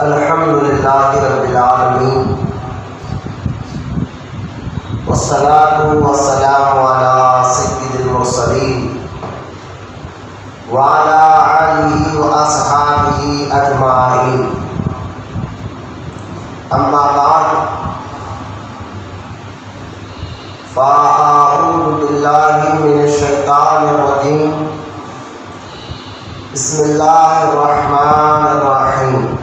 الحمدللہ رب العالمین والصلاة والسلام علی سید المرسلین وعلی آلہ واصحابہ اجمعین، اما بعد فاعوذ باللہ من الشیطان الرجیم، بسم اللہ الرحمن الرحیم۔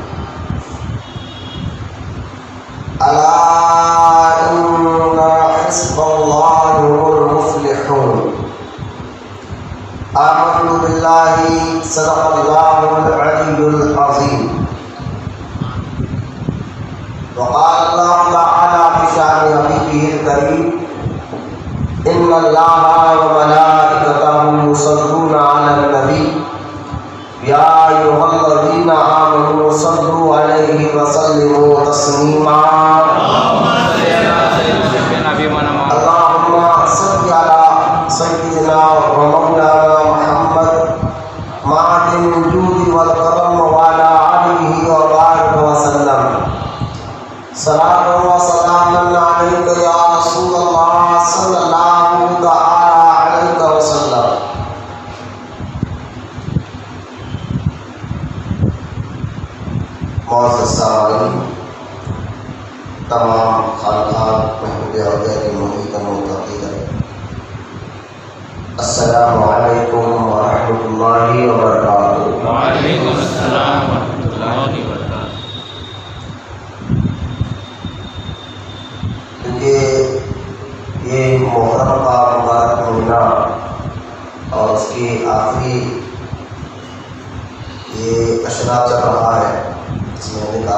الا ان حزب اللہ هم المفلحون۔ آمنت باللہ صدق اللہ العلی العظیم۔ وقال اللہ تعالی في شأن حبیبہ الکریم، ان اللہ وملائکتہ یصلون علی النبی یا ایھا الذین آمنوا صلوا علیہ وسلموا تسلیما۔ اللہم صل علی سیدنا و مولانا محمد معدن الجود والکرم وعلی آلہ وبارک وسلم۔ صلاۃ و سلام علیک یا رسول اللہ صلی اللہ تعالی علیہ وسلم۔ معزز سامعین، تمام خانقاہ محمود عہدہ کی محیط معتقدین، السلام علیکم ورحمۃ اللہ وبرکاتہ۔ وعلیکم السلام ورحمۃ اللہ وبرکاتہ۔ کیونکہ یہ محرم کا مبارک مہینہ اور اس کی آخری یہ اشرا چل رہا ہے اس مہینے کا،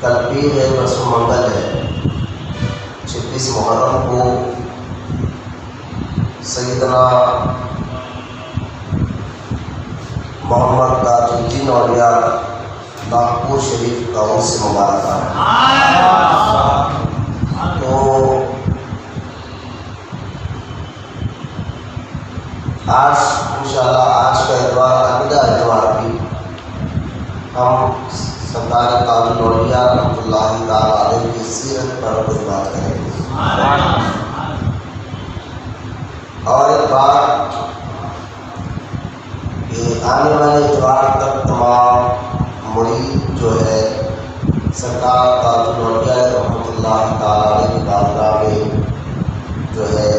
کل پیر ہے، پرسوں منگل ہے۔ 26 محرم کو سیدنا محمد تاج الدین اولیاء ناگپور شریف کا عرس مبارک ہے۔ تو آج انشاءاللہ آج کا اتوار، اگلا اتوار بھی ہم سرکار تاج الاولیاء رحمۃ اللہ تعالیٰ علیہ کی سیرت پر کچھ بات کریں گے۔ اور ایک بات کہ آنے والے اتوار تک تمام مرید جو ہے سرکار تاج الاولیاء رحمۃ اللہ تعالیٰ علیہ کی بارگاہ میں جو ہے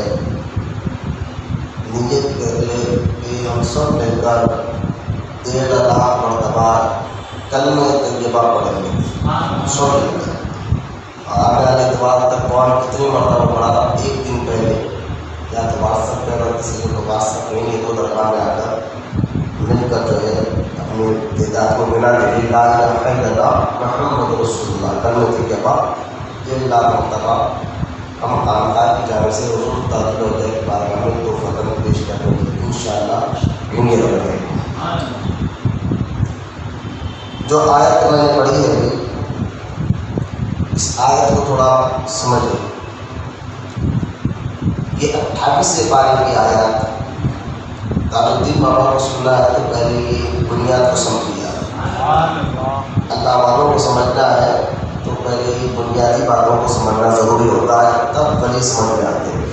نیت کر لے کہ ہم سب مل کر 1.5 لاکھ مرتبہ کلمہ طیبہ پڑھیں گے سب مل کر۔ آنے والے اتوار تک کون کتنی مرتبہ پڑھا، ایک دن پہلے یا تو واٹس پہ اگر کسی کو واٹس ایپ نہیں تو درگاہ میں آ کر مل کر جو ہے اپنی تعداد کو ملا کے لا الہ الا اللہ محمد رسول اللہ کلمہ طیبہ 1 لاکھ مرتبہ ہم خانقاہ کی جانب سے حضور تاج الاولیاء کے بارگاہ میں دو فتح پیش کرنے کی انشاءاللہ امید رکھتے ہیں۔ جو آیت میں نے پڑھی ہے اس آیت کو تھوڑا سمجھیں۔ یہ 28 پارے کی آیت تاج الدین بابا رسول اللہ تو پہلے یہ بنیاد کو سمجھ لیا۔ اللہ والوں کو سمجھنا ہے تو پہلے ہی بنیادی باتوں کو سمجھنا ضروری ہوتا ہے، تب ولی سمجھ میں آتے ہیں۔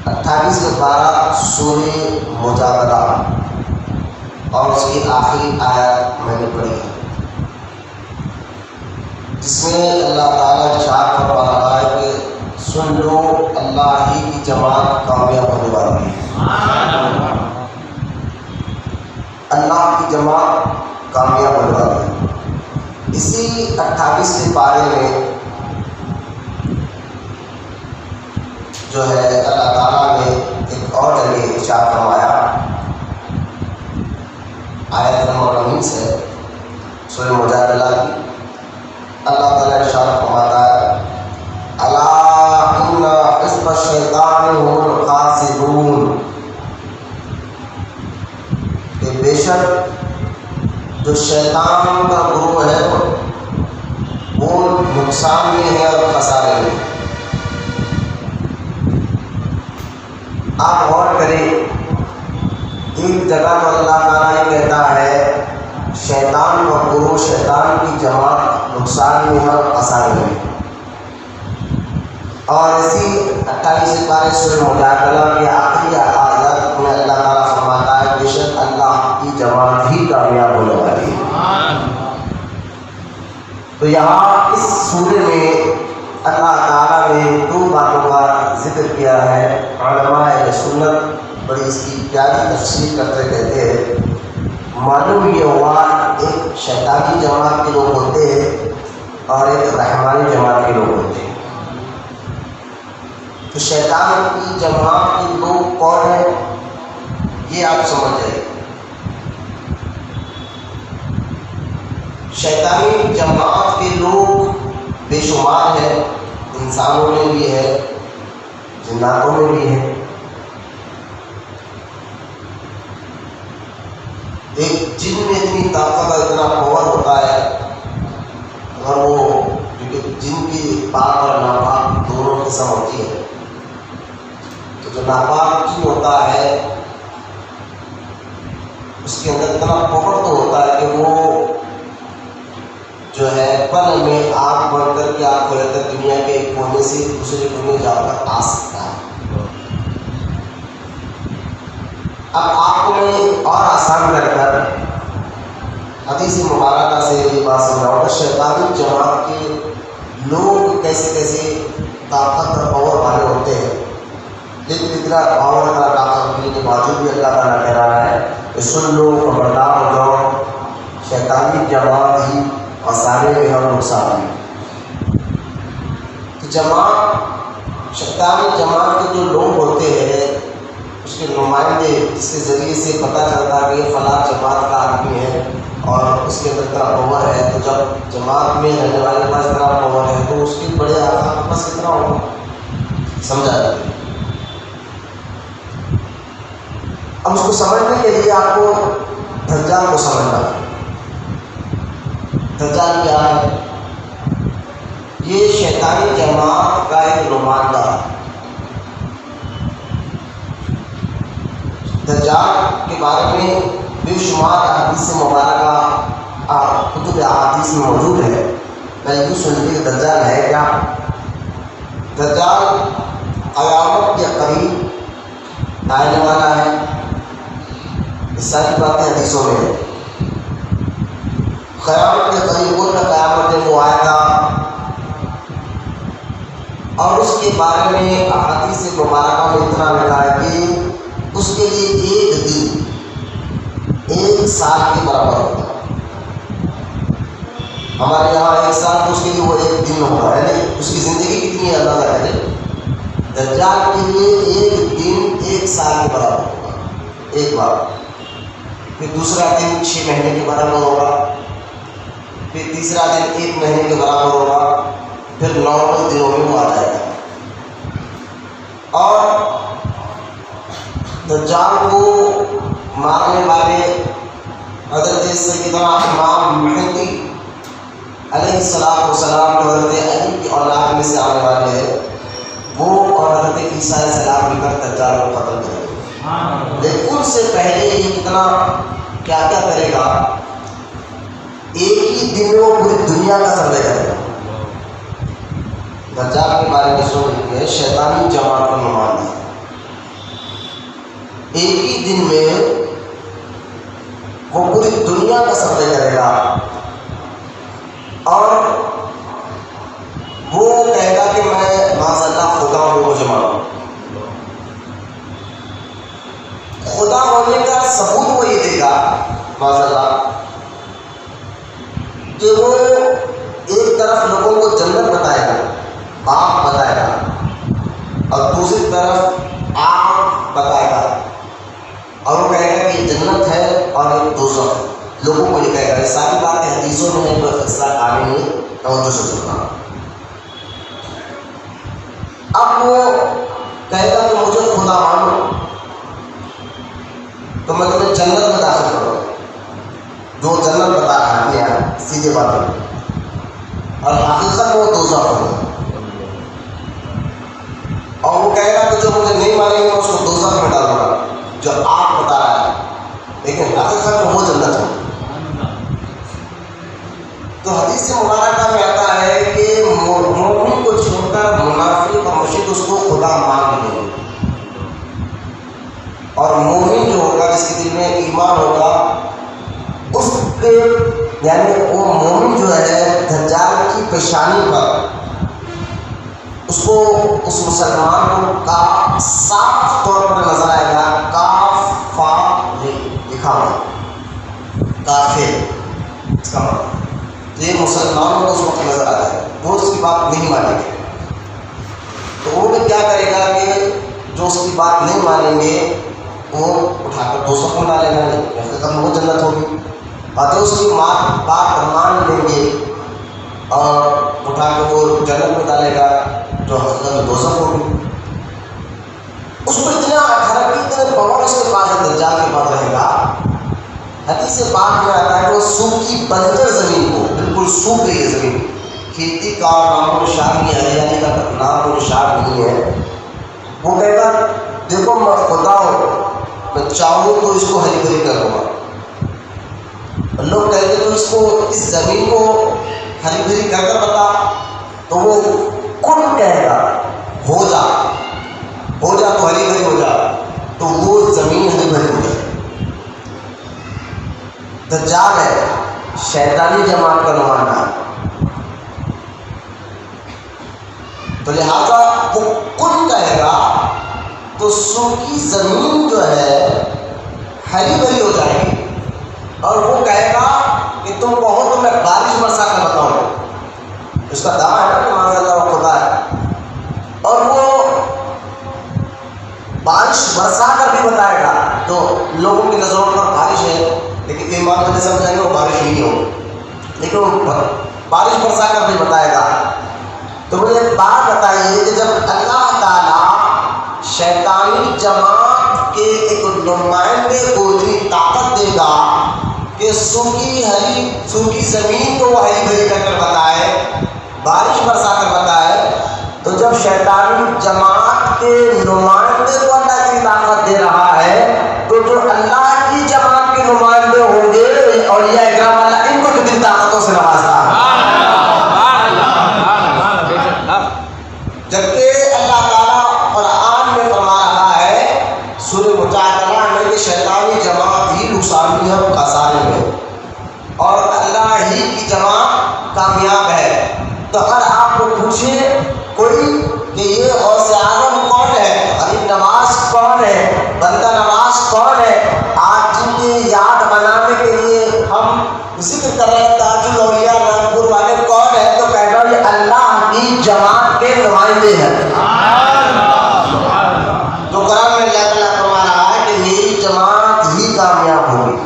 28 کے 12 سورہ مجادلہ اور اس کی آخری آیت میں نے پڑھی ہے، جس میں اللہ تعالیٰ ارشاد فرما رہا ہے کہ سن لو اللہ ہی کی جماعت کامیاب ہونے والی ہے۔ اللہ کی جماعت کامیاب ہونے والی ہے۔ اسی 28 کے پارے میں جو ہے اللہ تعالیٰ نے ایک اور جگہ ارشاد فرمایا، آیت نمبر 19 ہے سورہ مجادلہ کی۔ اللہ تعالیٰ ارشاد فرماتا ہے، الا ان حزب الشیطان هم الخاسرون، کہ بے شک جو شیطان کا گروہ ہے وہ نقصان میں ہے اور خسارے میں۔ آپ غور کریں، ایک جگہ تو اللہ تعالیٰ یہ کہتا ہے آسان ہے. اور اسی 28 پارے سورہ مجادلہ کے آخری آیات میں اللہ تعالیٰ فرماتا ہے بے شک اللہ کی جماعت ہی کامیاب ہونے والی ہے. تو یہاں اس سورے میں اللہ تعالیٰ نے 2 باتوں کا ذکر کیا ہے. علماء اہل سنت بڑی اس کی پیاری تفسیر کرتے کہتے ہیں معلوم یہ ہوا ایک شیطانی جماعت کے لوگ ہوتے ہیں اور ایک رحمانی جماعت کے لوگ ہوتے ہیں. تو شیطان کی جماعت کے لوگ کون ہیں یہ آپ سمجھ جائیں. شیطانی جماعت کے لوگ بے شمار ہیں، انسانوں میں بھی ہے، جناتوں میں بھی ہے. ایک جن میں اتنی طاقت اور اتنا پاور ہوتا ہے اور وہ کیونکہ جن کی پاک اور ناپاک دونوں قسم ہوتی ہے. تو جو ناپاک جن ہوتا ہے اس کے اندر اتنا پاور تو ہوتا ہے کہ وہ جو ہے پل میں آگ بڑھ کر کے آگ بڑھ کر دنیا کے ایک کونے سے دوسرے کونے جا کر آ سکتا ہے. اب آپ کو میں اور آسان کر کر حدیث مبارکہ سے یہ بات سمجھاؤں کہ شیطانی جماعت کے لوگ کیسے کیسے طاقت اور پاور والے ہوتے ہیں. لیکن اتنا پاور اتنا طاقت ہونے کے باوجود بھی اللہ تعالیٰ کہہ رہا ہے کہ سن لو خبردار ہو جاؤ شیطانی جماعت ہی اور سارے میں ہم نقصان ہیں. تو جماعت شیطانی جماعت کے جو لوگ ہوتے ہیں اس کے نمائندے جس کے ذریعے سے پتہ چلتا ہے کہ یہ فلاں جماعت کا آدمی ہے اور اس کے اندر اتنا پاور ہے. تو جب جماعت میں رہنے والے کے پاس اتنا پاور ہے تو اس کے بڑے آقا کے پاس کتنا ہوگا. سمجھا جائے. اب اس کو سمجھنے کے لیے آپ کو دجال کو سمجھنا ہے. دجال کیا ہے؟ یہ شیطانی جماعت کا ایک نمائندہ. دجال کے بارے میں بے شمار احادیث مبارکہ کتب احادیث میں موجود ہے. میں یوں سن لی دجال ہے کیا؟ دجال قیامت کے قریب آنے والا ہے. یہ ساری باتیں حدیثوں میں ہیں. قیامت کے قریب وہ قیامت ہے وہ آئے گا اور اس کے بارے میں احادیث مبارکہ میں اتنا لکھا ہے کہ اس کے لیے ایک دن 1 سال کے برابر ہوگا. ہمارے یہاں 1 سال تو اس کے لیے وہ 1 دن ہوگا ہے نہیں. اس کی زندگی کتنی ہے اللہ کا ہے. دجال کے لیے 1 دن 1 سال کے برابر ہوگا ایک بار. پھر دوسرا دن 6 مہینے کے برابر ہوگا. پھر تیسرا دن 1 مہینے کے برابر ہوگا. پھر 9 دنوں میں وہ آ جائے گا. اور دجال کو مارنے والے حضرت سیدنا امام مہدی علیہ السلام جو حضرت علی کی اولاد میں سے آنے والے ہیں وہ اور حضرت عیسیٰ علیہ السلام مل کر دجال کو قتل کریں گے. لیکن ان سے پہلے یہ کتنا کیا کیا کرے گا. ایک ہی دن میں وہ پوری دنیا کا سروے کرے گا. دجال کے بارے میں سن لیجیے شیطانی جماعت کا نمائندہ ایک ہی دن میں وہ پوری دنیا کا سروے کرے گا اور وہ کہے گا کہ میں معاذ اللہ خدا ہوں مجھے مانو. خدا ہونے کا ثبوت وہ یہ دے گا معاذ اللہ کہ وہ ایک طرف لوگوں کو جنت بتائے گا باپ بتائے گا اور دوسری طرف آگ بتائے گا اور وہ کہے گا کہ یہ جنت ہے اور یہ دوزخ ہے. لوگوں کو یہ کہے گا. یہ ساری باتیں حدیثوں میں ہیں. کوئی فیصلہ کہانی نہیں توجہ سے سننا. اب وہ کہے گا کہ مجھے خدا مانو تو میں تمہیں جنت میں داخل کروں. جو جنت بتا دیا سیدھے باتیں اور حقیقت وہ دوزخ ہوگا. اور وہ کہے گا کہ جو مجھے نہیں مانے گا اس کو دوزخ میں ڈالوں گا جو آپ بتا رہا ہے لیکن حقیقت میں وہ جنت ہے. تو حدیث مبارکہ میں آتا ہے کہ پہ یعنی وہ مومن جو ہے دجال کی پیشانی پر اس کو اس مسلمان کو کا صاف طور پر نظر آئے گا، کاف فا لکھا ہوا کافر، اس کا مطلب تو یہ مسلمانوں کو اس وقت نظر آ جائے گا، وہ اس کی بات نہیں مانیں گے. تو وہ کیا کرے گا کہ جو اس کی بات نہیں مانیں گے وہ اٹھا کر دوزخ میں ڈالے گا، حقیقت وہ جنت ہوگی. اور جو اس کی بات مان لیں گے اور اٹھا کر وہ جنت میں ڈالے گا جو حقیقت میں دوزخ ہوگی. اس کو اتنا اتنے پاور اس کے پاس دجال کے پاس رہے گا. حدیث پاک میں آتا ہے کہ وہ سوکھی بنجر زمین کو، بالکل سوکھ گئی ہے زمین، کھیتی کا نام و نشان نہیں، ہریالی کا نام و نشان نہیں ہے. وہ کہے گا دیکھو میں خدا ہوں، میں چاہوں تو اس کو ہری بھری کر دوں گا. لوگ کہتے تو اس کو اس زمین کو ہری بھری کر کر بتا، تو وہ کن کہے گا ہو جا تو ہری بھری ہو جا، تو وہ زمین ہری بھری ہو جائے. دجال ہے شیطانی جماعت کا نمائندہ، تو لہذا وہ کن کہے گا تو سوکھی زمین جو ہے ہری بھری ہو جائے گی. اور وہ کہے گا کہ تم کہو تو میں بارش برسا کر بتاؤں. اس کا دعویٰ ہے نا کہ معاذ اللہ وہ خدا ہے، اور وہ بارش برسا کر بھی بتائے گا. تو لوگوں کی نظروں پر بارش ہے لیکن کئی بار مجھے سمجھائیں گے وہ بارش نہیں ہو، لیکن وہ بارش برسا کر بھی بتائے گا. تو مجھے ایک بات بتائیے کہ جب اللہ تعالیٰ شیطانی جماعت کے ایک نمائندے کو اتنی طاقت دے گا کہ سوکھی زمین کو وہ ہری بھری کر کر بتائے، بارش برسا کر بتائے، تو جب شیطانی جماعت کے نمائندے کو اللہ کی طاقت دے رہا ہے تو جو اللہ کی جماعت کے نمائندے ہوں گے اولیاء اکرام اللہ ان کو کتنی طاقتوں سے نوازتا ہے. جبکہ اللہ تعالیٰ قرآن میں فرما رہا ہے سورہ مجادلہ میں کہ شیطانی جماعت ہی نقصان ہے اور خسارے میں، اور اللہ ہی کی جماعت کامیاب ہے. تو اگر آپ کو پوچھیں کوئی کہ یہ غوث اعظم کون ہے، غریب نواز کون ہے، بندہ نواز کون ہے، آج جن کی یاد بنانے کے لیے ہم ذکر کر رہے ہیں تاج الاولیاء رنگپور والے کون ہے، تو کہہ رہا یہ اللہ کی جماعت کے نمائندے ہیں. تو قرآن میں اللہ تعالیٰ فرما رہا ہے کہ میری جماعت ہی کامیاب ہوگی.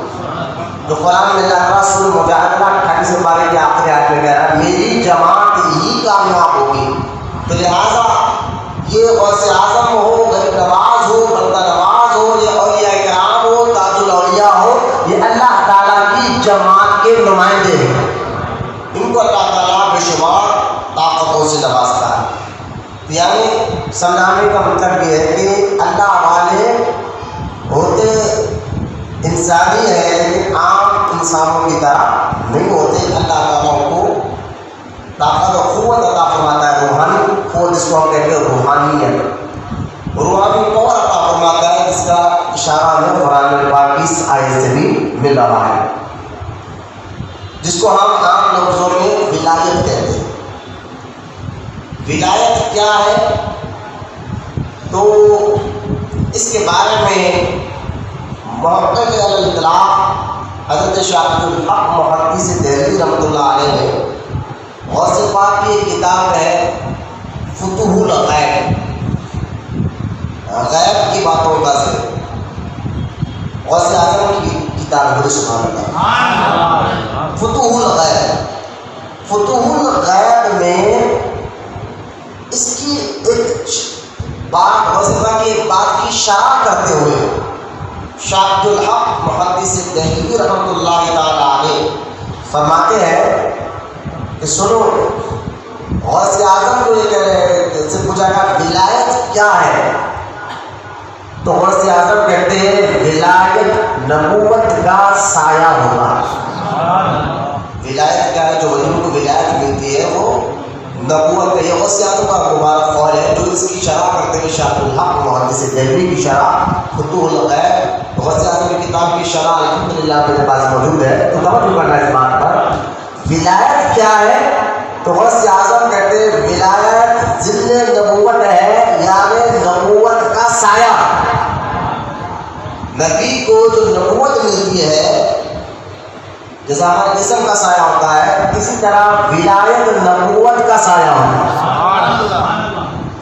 تو قرآن میں اللہ تعالیٰ سورہ مجادلہ 28 پارے کے آخری آیت میں کہہ رہا ہے میری جماعت ہی کامیاب ہوگی. تو لہٰذا یہ غوث اعظم ہو، غریب نواز ہو، بندہ نواز ہو، یہ اولیاء کرام ہو، تاج الاولیاء ہو، یہ اللہ تعالیٰ کی جماعت کے نمائندے ہیں. ان کو اللہ تعالیٰ بے شمار طاقتوں سے نوازتا ہے. یعنی سمجھانے کا مطلب یہ ہے کہ اللہ والے ہوتے انسانی ہے لیکن عام انسانوں کی طرح نہیں ہوتے. اللہ تعالیٰ کو طاقت و قوت عطا فرماتا ہے، روحانی قوت جس کو ہم کہتے ہیں روحانیت، روحانی پاور عطا فرماتا ہے، جس کا اشارہ ہمیں قرآن پاک کی اس آیت سے بھی مل رہا ہے، جس کو ہم عام لفظوں میں ولایت کہتے ہیں. ولایت کیا ہے؟ تو اس کے بارے میں محقق علی الاطلاق حضرت شاہ الحق محدث دہلوی رحمۃ اللہ علیہ نے غوث پاک کی ایک کتاب ہے فتوح الغیب، غیب کی باتوں کا ذکر، غوث اعظم کی کتاب ہے. سبحان اللہ. فتوح الغیب، فتوح الغیب میں اس کی ایک بات غوث پاک کی ایک بات کی شرح کرتے ہوئے شاہ الحق محدث دہلوی رحمۃ اللہ تعالی علیہ فرماتے ہیں کہ سنو غوث اعظم کو یہ کہہ رہے ہیں، سے پوچھا گیا ولایت کیا ہے، تو غوث اعظم کہتے ہیں ولایت نبوت کا سایہ ہونا. ولایت کیا ہے؟ جو ولیوں کو ولایت ملتی ہے وہ نبوت کا. یہ غوث اعظم کا مبارک قول ہے جو اس کی شرح کرتے ہوئے شاہ الحق محدث دہلوی کی شرح فتوح الغیب غوث اعظم کی کتاب کی شرح الحمدللہ میرے پاس موجود ہے، تو توجہ کرنا اس بات پر. ولایت کیا ہے؟ تو غوث اعظم کہتے ہیں ولایت ظل نبوت ہے، یعنی نبوت کا سایہ. نبی کو جو نبوت ملتی ہے جیسا ہمارے جسم کا سایہ ہوتا ہے، اسی طرح ولایت نبوت کا سایہ ہوتا ہے.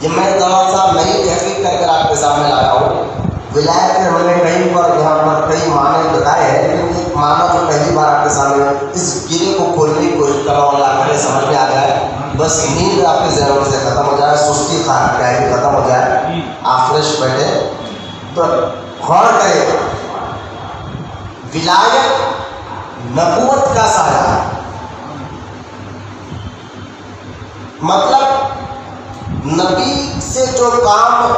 یہ میں دلال صاحب نئی تحقیق کر کر آپ کے سامنے لایا ہوں. ولایت کے ہم نے کہیں پر یہاں پر کئی معنی بتائے ہیں، لیکن ایک معنی جو پہلی بار آپ کے سامنے اس گرے کو کھولنے کی کوشش کر رہا ہوں، اللہ کرے سمجھ میں آ جائے. بس نیند آپ کے ذہنوں سے ختم ہو جائے، سستی خواہی ختم ہو جائے، آپ فریش بیٹھے. تو غور کریں، ولایت نبوت کا سایہ، مطلب نبی سے جو کام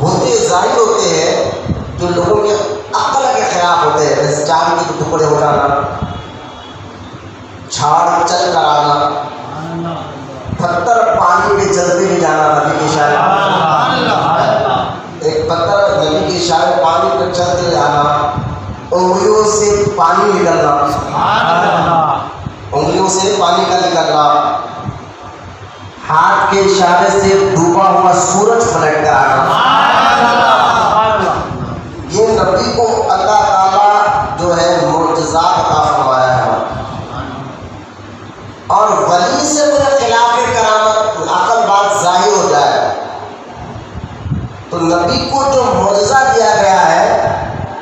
ہوتے ظاہر ہوتے ہیں جو لوگوں کے عقل کے خلاف ہوتے ہیں، جیسے چاند کے ٹکڑے ہو جانا، جھاڑ چل کر آنا، پتھر پانی میں چلتے بھی جانا. نبی کے اشارے، ایک پتھر نبی کے اشارے پانی پر چلتے جانا، انگلیوں سے پانی نکلنا، انگلیوں سے پانی کا نکلنا، ہاتھ کے اشارے سے ڈوبا ہوا سورج پلٹ کر آنا. یہ نبی کو اللہ تعالیٰ جو ہے معجزات عطا فرمایا ہے. اور ولی سے میرے خلاف کرامت عقل بات ظاہر ہو جائے تو نبی کو جو معجزہ دیا گیا ہے،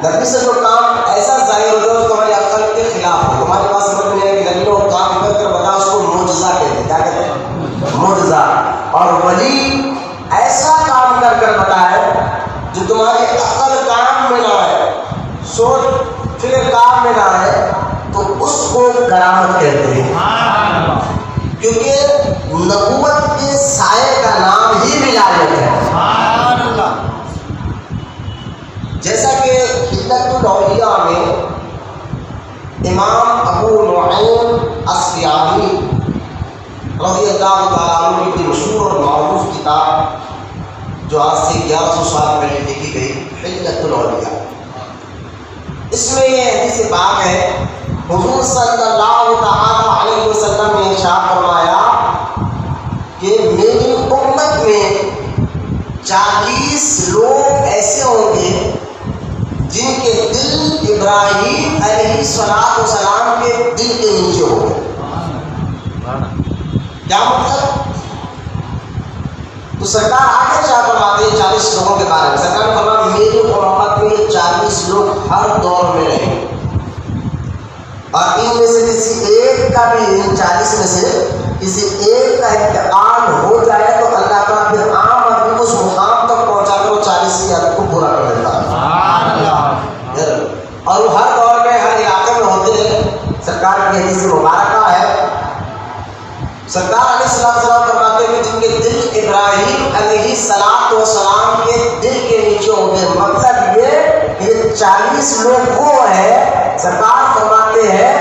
نبی سے جو کام ایسا ظاہر ہو جائے تمہاری عقل کے خلاف ہو، تمہارے پاس سمجھ میں ہے کہ نبی کو کام کر کر بتا، اس کو معجزہ کہتے ہیں. کیا کہتے ہیں؟ معجزہ. اور ولی ایسا کام کر کر بتائے جو تمہاری عقل کام میں نہ آئے، سوچ فکر کام میں نہ آئے، تو اس کو کرامت کہتے ہیں. کیونکہ نبوت کے سائے کا نام ہی ولایت ہے. جیسا کہ حلت الاولیاء میں امام ابو نعیم اصفہانی رضی اللہ تعالیٰ عنہ کی مشہور اور معروف کتاب جو آج سے 1100 سال پہلے لکھی گئی، حلت الاولیاء، اس میں یہ حدیث پاک ہے، حضور صلی اللہ تعالیٰ علیہ وسلم نے ارشاد فرمایا کہ میری امت میں 40 لوگ ایسے ہوں گے جن کے دل ابراہیم علیہ السلام کے دل کے نیچے ہو گئے. کیا مطلب؟ تو سرکار آگے ارشاد فرماتے ہیں 40 لوگوں کے بارے میں. سرکار نے فرمایا میری امت میں 40 لوگ ہر دور میں رہیں، اور ان میں سے کسی ایک کا بھی، ان 40 میں سے کسی ایک کا انتقال ہو جائے تو اللہ تعالیٰ پھر عام آدمی کو اس مقام تک پہنچا کر وہ 40 کی عدد کو پورا کر دیتا ہے. اور وہ ہر دور میں ہر علاقے میں ہوتے ہیں. سرکار کی حدیث مبارکہ ہے، سرکار علیہ السلام فرماتے ہیں کہ جن کے دل ابراہیم علیہ السلام کے دل کے نیچے ہوں گے. مطلب یہ کہ 40 لوگ وہ ہیں، سرکار فرماتے ہیں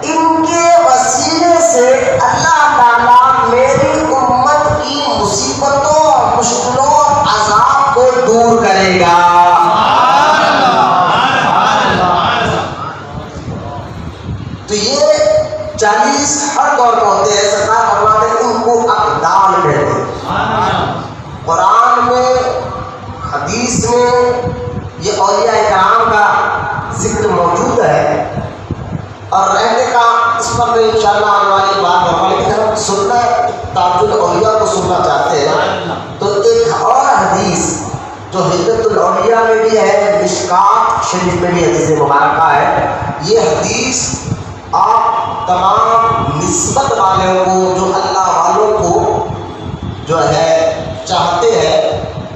ان کے وسیلے سے اللہ تعالیٰ میری امت کی مصیبتوں، مشکلوں اور عذاب کو دور کرے گا. تو یہ 40 ہر دور میں ہوتے ہیں. سرکار فرماتے ہیں ان کو اقدام کہتے ہیں. قرآن میں، حدیث میں یہ اولیاء کرام کا ذکر موجود ہے، اور رہنے کا اس پر میں انشاءاللہ آنے والی بات کروں. لیکن ہم سننا تاج الاولیاء کو سننا چاہتے ہیں تو ایک اور حدیث جو حلت الاولیاء میں بھی ہے، مشکات شریف میں بھی حدیث مبارکہ ہے. یہ حدیث آپ تمام نسبت والوں کو، جو اللہ والوں کو جو ہے چاہتے ہیں،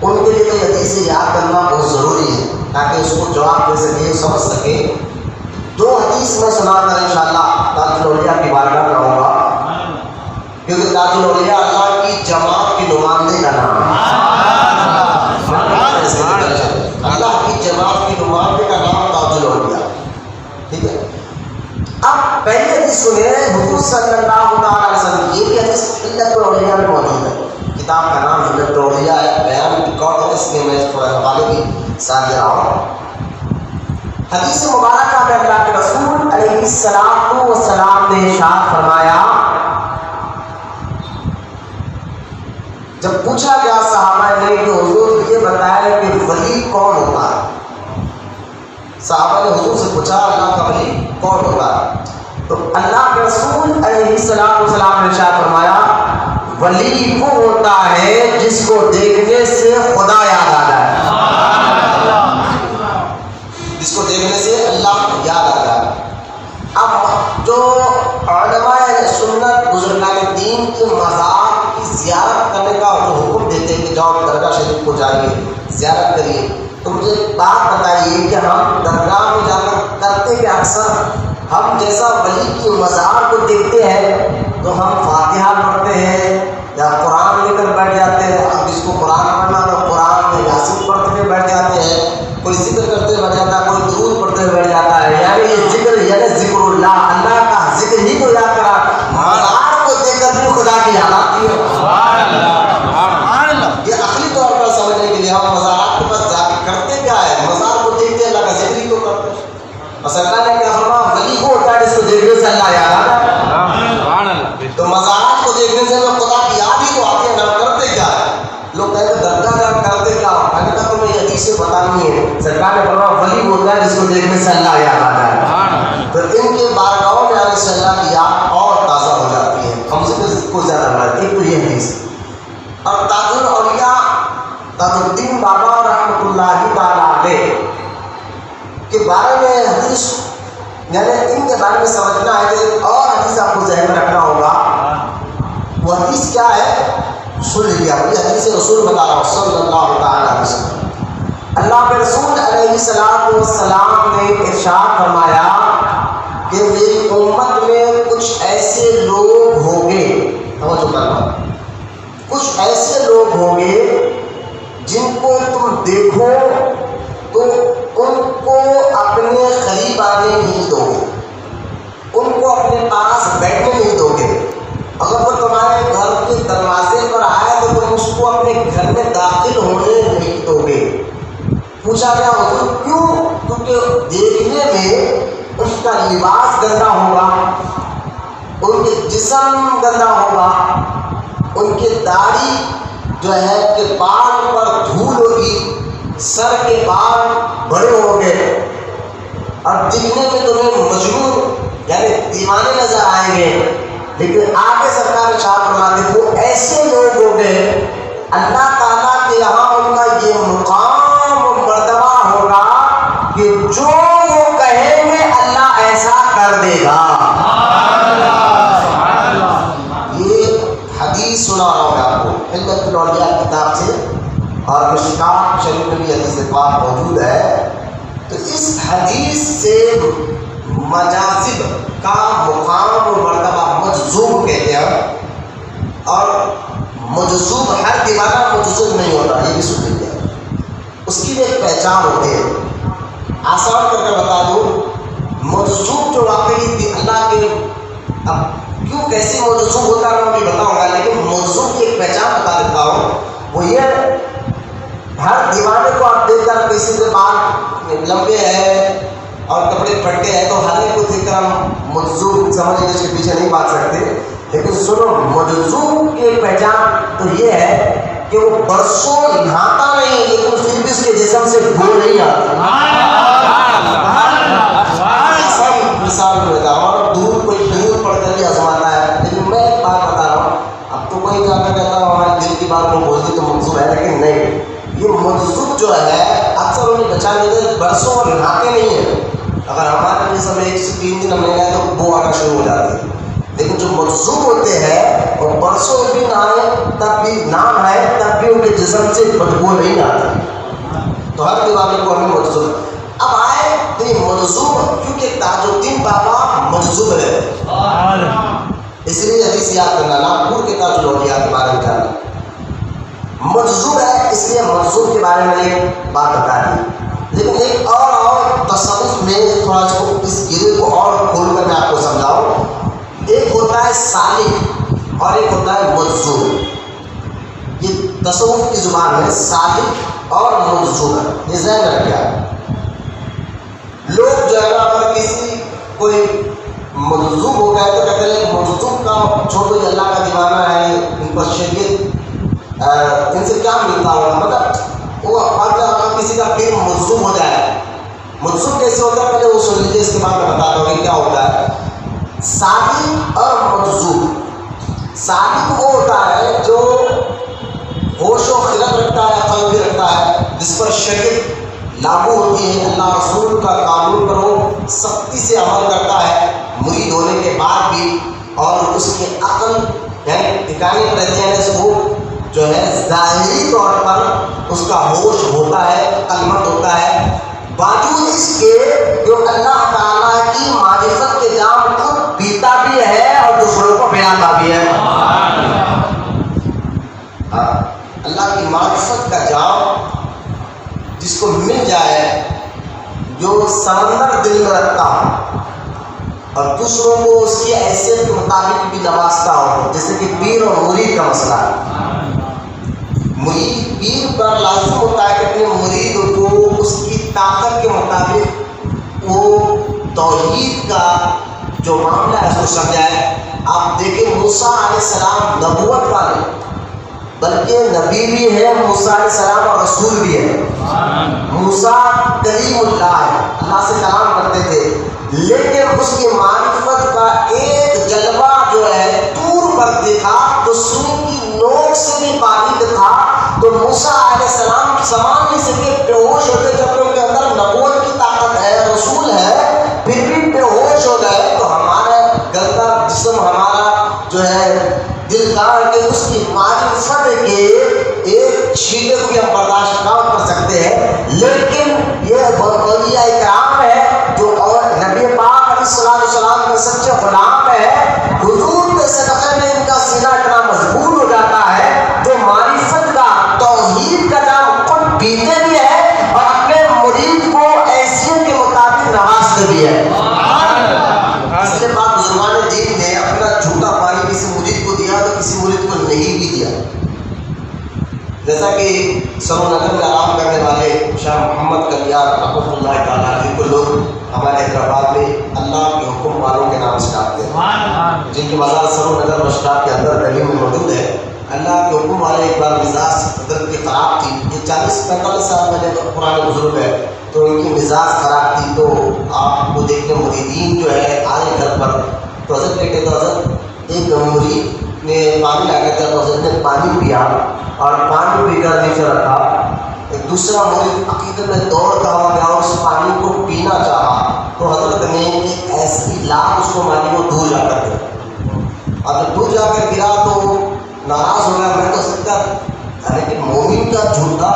ان کے لیے یہ حدیث یاد کرنا بہت ضروری ہے تاکہ اس کو جواب دے سکے، سمجھ سکے. 2 حدیث میں سنا کر انشاءاللہ تاج الاولیاء کی بارگاہ میں آؤں گا، کیونکہ تاج الاولیاء اللہ کی جماعت کی نمائندے کا نام ہے. اللہ کی جماعت کی نمائندے کا نام تاج الاولیاء. ٹھیک ہے. اب پہلے حدیث سنیں، حضور صلی اللہ علیہ وسلم، یہ بھی حدیث حلت الاولیاء میں موجود ہے. کتاب کا نام حلت الاولیاء ہے، بیان ریکارڈ ہے، اس میں میں تھوڑا حوالے بھی ساتھ دے رہا ہوں. حدیث مبارکہ میں اللہ کے رسول علیہ السلام نے ارشاد فرمایا، جب پوچھا گیا صحابہ نے کہ حضور یہ بتایا کہ ولی کون ہوتا ہے، صحابہ نے حضور سے پوچھا اللہ کا ولی کون ہوتا ہے، تو اللہ کے رسول علیہ السلام نے ارشاد فرمایا ولی وہ ہوتا ہے جس کو دیکھنے سے خدا یاد آ جائے، جس کو دیکھنے سے اللہ یاد آ جائے۔ اب جو علماء سنت بزرگان دین کے مزار کی زیارت کرنے کا جو حکم دیتے ہیں کہ جاؤ درگاہ شریف کو جائیے زیارت کریے، تو مجھے ایک بات بتائیے کہ ہم درگاہ میں جا کر کرتے کہ اکثر ہم جیسا ولی کی مزار کو دیکھتے ہیں تو ہم فاتحہ پڑھتے ہیں یا قرآن لے کر بیٹھ جاتے ہیں، اب جس کو قرآن پڑھنا تو قرآن میں یاسین پڑھتے ہوئے بیٹھ جاتے ہیں، کوئی ذکر کرتے ہوئے بیٹھ جاتا ہے، کوئی درود پڑھتے ہوئے بیٹھ جاتا ہے، یعنی یہ ذکر یعنی ذکر اللہ کا ذکر ہی تو یاد کرا، مزار کو دیکھ کر بھی خدا کی یاد آتی ہے۔ یہ عقلی طور پر سمجھنے کے لیے ہم مزارات کے پاس جا کے کرتے کیا ہے، مزار کو دیکھتے اللہ کا ذکر ہی تو کرتے ہیں، اور سرکار نے کہا فرمایا ولی کو ہوتا ہے جس کو دیکھنے سے اللہ یاد آتا ہے، تو مزارات کو دیکھنے سے ہمیں خدا کی یاد ہی تو آتی ہے، نہ کرتے کیا ہے، لوگ کہتے ہیں درگاہ جا کرتے کیا، میں نے کہا تمہیں یہ حدیث سے پتہ نہیں ہے، سرکار نے فرمایا ولی ہوتا ہے جس کو دیکھنے سے اللہ یاد آتا ہے، تو ان کے بارگاہوں میں آنے سے اللہ کی یاد اور تازہ ہو جاتی ہے، ہم سے کو زیادہ بڑھتی ہے۔ ایک تو یہ حدیث، اور تاج الاولیاء تاج الدین بابا رحمۃ اللہ تعالیٰ علیہ کے بارے میں حدیث، یعنی ان کے بارے میں سمجھنا ہے کہ اور حدیث آپ کو ذہن میں رکھنا ہوگا، وہ حدیث کیا ہے سن لیا، یہ حدیث رسول بتا رہا ہوں صلی اللہ تعالیٰ علیہ وسلم۔ اللہ کے رسول علیہ السلام نے ارشاد فرمایا کہ میری امت میں کچھ ایسے لوگ ہوں گے، توجہ کرنا، کچھ ایسے لوگ ہوں گے جن کو تم دیکھو تو ان کو اپنے قریب آنے نہیں دو گے، ان کو اپنے پاس بیٹھنے نہیں دو گے، اگر وہ تمہارے گھر کے دروازے پر آئے تو تم اس کو اپنے گھر میں داخل ہونے نہیں دو گے۔ پوچھا گیا حضور کیوں؟ کیونکہ دیکھنے میں اس کا لباس گندا ہوگا، ان کے جسم گندا ہوگا، ان کی داڑھی جو ہے کہ بال پر دھول ہوگی، سر کے بال بڑے ہوں گے، اور دکھنے میں تمہیں مجنون یعنی دیوانے نظر آئیں گے، لیکن آگے سرکار ارشاد فرماتے ہیں وہ ایسے لوگ ہوں گے اللہ تعالیٰ کے یہاں ان کا یہ مقام و مرتبہ ہوگا کہ جو وہ کہیں گے اللہ ایسا کر دے گا۔ یہ حدیث سنا رہا ہوں میں آپ کو علت الاولیاء کتاب سے، اور مشکات شریف میں بھی حدیث پاک موجود ہے، تو اس حدیث سے مجاذب کا مقام و مرتبہ مجذوب کہتے ہیں، اور مجذوب ہر دیوانہ مجذوب نہیں ہوتا، یہ بھی سن لیجیے، اس کی بھی ایک پہچان ہوتی ہے۔ آسان کر کے بتا دوں، مجذوب جو واقعی اللہ کے، اب کیوں کیسے مجذوب ہوتا ہے میں بھی بتاؤں گا، لیکن مجذوب کی ایک پہچان بتا دیتا ہوں، وہ یہ ہر دیوانے کو آپ دیکھ کر کسی کے بال لمبے ہیں اور کپڑے پھٹے ہیں تو ہر ایک کو دیکھ کر ہم مجذوب سمجھ اس کے پیچھے نہیں بات سکتے، لیکن سنو مجذوب کی پہچان تو یہ ہے کہ وہ برسوں نہاتا نہیں لیکن پھر بھی اس کے جسم سے بو نہیں آتا۔ مثال دیتا ہوں، اور دودھ کوئی دودھ پڑھ کر بھی آزماتا ہے، لیکن میں ایک بات بتا رہا ہوں، اب تو کوئی جا کر کہتا ہوں ہمارے دل کی بات کو بولتی تو مجذوب ہے، لیکن نہیں، یہ مجذوب جو ہے اکثر انہیں بچا لیتے برسوں اور نہاتے نہیں ہیں، اگر ہمارے جسم میں 1 سے 3 دن ہم نہیں گئے تو بو آنا شروع ہو جاتی ہے، لیکن جو مجذوب ہوتے ہیں اور برسوں بھی نہائے تب بھی نہ نہائے تب بھی ان کے جسم سے بدبو نہیں آتی، تو ہر دیوانے کو ہمیں مجذوب۔ اب آئے تو یہ مجذوب کیونکہ تاج الدین بابا مجذوب ہے، اس لیے حدیث یاد کرنا، ناگپور کے تاج الاولیاء کے بارے میں جاننا، مجذوب ہے اس لیے مجذوب کے بارے میں ایک بات بتا دی، لیکن ایک اور تصوف میں تھوڑا سا اس گرے کو اور کھول کر میں آپ کو سمجھاؤں، ایک ہوتا ہے سالک اور ایک ہوتا ہے مجذوب، یہ تصوف کی زبان میں سالک اور مجذوب ہے، یہ ذہن رکھ گیا، لوگ جو ہے نا اگر کسی کوئی مجذوب ہو گئے تو کہتے ہیں مجذوب کا چھوٹو یہ اللہ کا دیوانہ ہے، ان پر شریعت ان سے کیا ملتا ہوگا، مطلب وہ اگر کسی کا پیر مجذوب ہو جائے، مجذوب کیسے ہوتا ہے پہلے وہ سن لیجیے، اس کے بعد میں بتاتا ہوں کہ کیا ہوتا ہے۔ صادق اور مجذوب، صادق وہ ہوتا ہے جو ہوش و خرد رکھتا ہے، عقل بھی رکھتا ہے، جس پر شریعت لاگو ہوتی ہے، اللہ رسول کا قانون پر وہ سختی سے عمل کرتا ہے مرید ہونے کے بعد بھی، اور اس کی عقل ٹھکانے پر رہتے ہیں، اس کو جو ہے ظاہری طور پر اس کا ہوش ہوتا ہے، عقلمند ہوتا ہے، باوجود اس کے جو اللہ تعالیٰ کی معرفت کے جام خود پیتا بھی ہے اور دوسروں کو پلاتا بھی ہے۔ اللہ کی معرفت کا جام جس کو مل جائے، جو سمندر دل میں رکھتا ہو اور دوسروں کو اس کی حیثیت کے مطابق بھی نوازتا ہو، جیسے کہ پیر اور مرید کا مسئلہ ہے۔ مرید پیر پر لازم ہوتا ہے کہ اپنے مرید کو اس کی طاقت کے مطابق وہ توحید کا جو معاملہ ہے اس کو سمجھائے۔ آپ دیکھیں موسیٰ علیہ السلام نبوت والے، بلکہ نبی بھی ہے موسیٰ علیہ السلام اور رسول بھی ہے۔ موسیٰ کلیم اللہ ہے، اللہ سے کلام کرتے تھے، لیکن اس کی معرفت کا ایک جلوہ جو ہے دور پر دیکھا تو سوئی کی نوک سے بھی باریک تھا، تو موسیٰ علیہ السلام سامان نہیں سکے، بے ہوش ہوتے، جب ان کے اندر نبوت کی طاقت ہے، رسول ہے، پھر بھی بے ہوش ہو گئے، تو ہمارا گندا جسم، ہمارا جو ہے دل کار کے اس کی معرفت کے ایک چھینٹے کو بھی ہم برداشت نہ کر سکتے ہیں، لیکن یہ اولیاء کرام ہے جو اور نبی پاک علیہ السلام کے سچے غلام ہے، حضور کے صدقے میں ان کا سینہ اتنا مضبوط ہو جاتا ہے جو معرفت کا توحید کا جام خود پیتے بھی ہے اور اپنے مرید کو حیثیت کے مطابق نوازتے بھی ہے۔ اس کے بعد بزرگان دین نے اپنا جھوٹا پانی کسی مرید کو دیا تو کسی مرید کو نہیں بھی دیا، جیسا کہ سرو نگر میں آرام کرنے والے شاہ محمد کلیار رحمۃ اللہ تعالیٰ علیہ کو لوگ ہمارے حیدرآباد میں اللہ کے حکم والوں کے نام سے ڈالتے ہیں، جن کی مزار سرو نگر مشتاق کے اندر دہلی میں موجود ہے۔ اللہ کے حکم والے ایک بار مزاج حضرت کی خراب تھی، یہ 40-45 سال پہلے پرانے بزرگ ہے، تو ان کی مزاج خراب تھی، تو آپ کو دیکھنے مریدین جو ہے آئے گھر پر، تو حضرت کہتے تو حضرت ایک مرید نے پانی لا کر دیا، تو حضرت نے پانی پیا اور پانی پی کر نیچے رکھا، ایک دوسرا مرید عقیدت میں دوڑتا ہوا گیا اور اس پانی کو پینا چاہا، تو حضرت نے ایک ایسی لاکھ اس کو مانی کو دور جا کر دیا، اور جب دور جا کر گرا تو ناراض ہو گیا، میں تو سکتا، لیکن مومن کا جھوٹا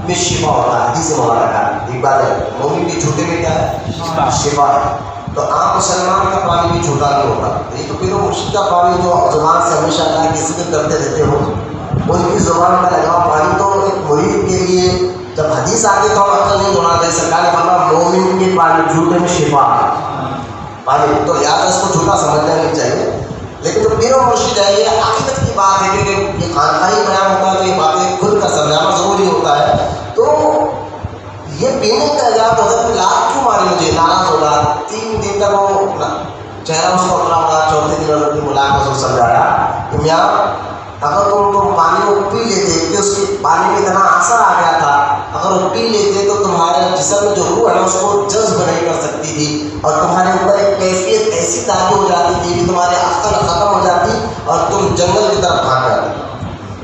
میں شفا ہوتا ہے، حدیث مبارکہ ہے، ایک بات ہے مومن کے جھوٹے میں کیا ہے؟ شفا ہے۔ تو عام مسلمان کا پانی بھی جھوٹا نہیں ہوتا، یہ تو پھر وہ مرشد کا پانی جو زبان سے ہمیشہ اللہ کی ذکر کرتے رہتے ہو، ان کی زبان کا لگا پانی تو ایک مرید کے لیے جب حدیث آگے تو ہم عقل نہیں ہونا چاہیے، سرکار نے فرمایا مومن کے پانی جھوٹے میں شفا ہے پانی، تو یاد اس کو جھوٹا سمجھنا نہیں چاہیے، لیکن جو پیر و مرشد ہے یہ عقیدت کی بات ہے، کیونکہ یہ خانقاہی بیان ہوتا ہے تو یہ باتیں کھل کر سمجھانا ضروری ہوتا ہے، تو یہ پینے کا اجازت حضرت لاکھ کیوں ماری مجھے، ناراض ہوگا، 3 دن تک وہ چہرہ اس کو اپنا پڑا، چوتھے دن حضرت کی ملاقات کو سمجھایا کہ میاں اگر تم پانی کو پی لیتے کہ اس کے پانی میں اتنا اثر آ گیا تھا، اگر وہ پی لیتے تو تمہارے جسم میں جو روح ہے نا اس کو جذب نہیں کر سکتی تھی، اور تمہارے اوپر ایک کیفیت ایسی تاری ہو جاتی تھی کہ تمہاری عقل ختم ہو جاتی اور تم جنگل کی طرف بھاگ جاتے،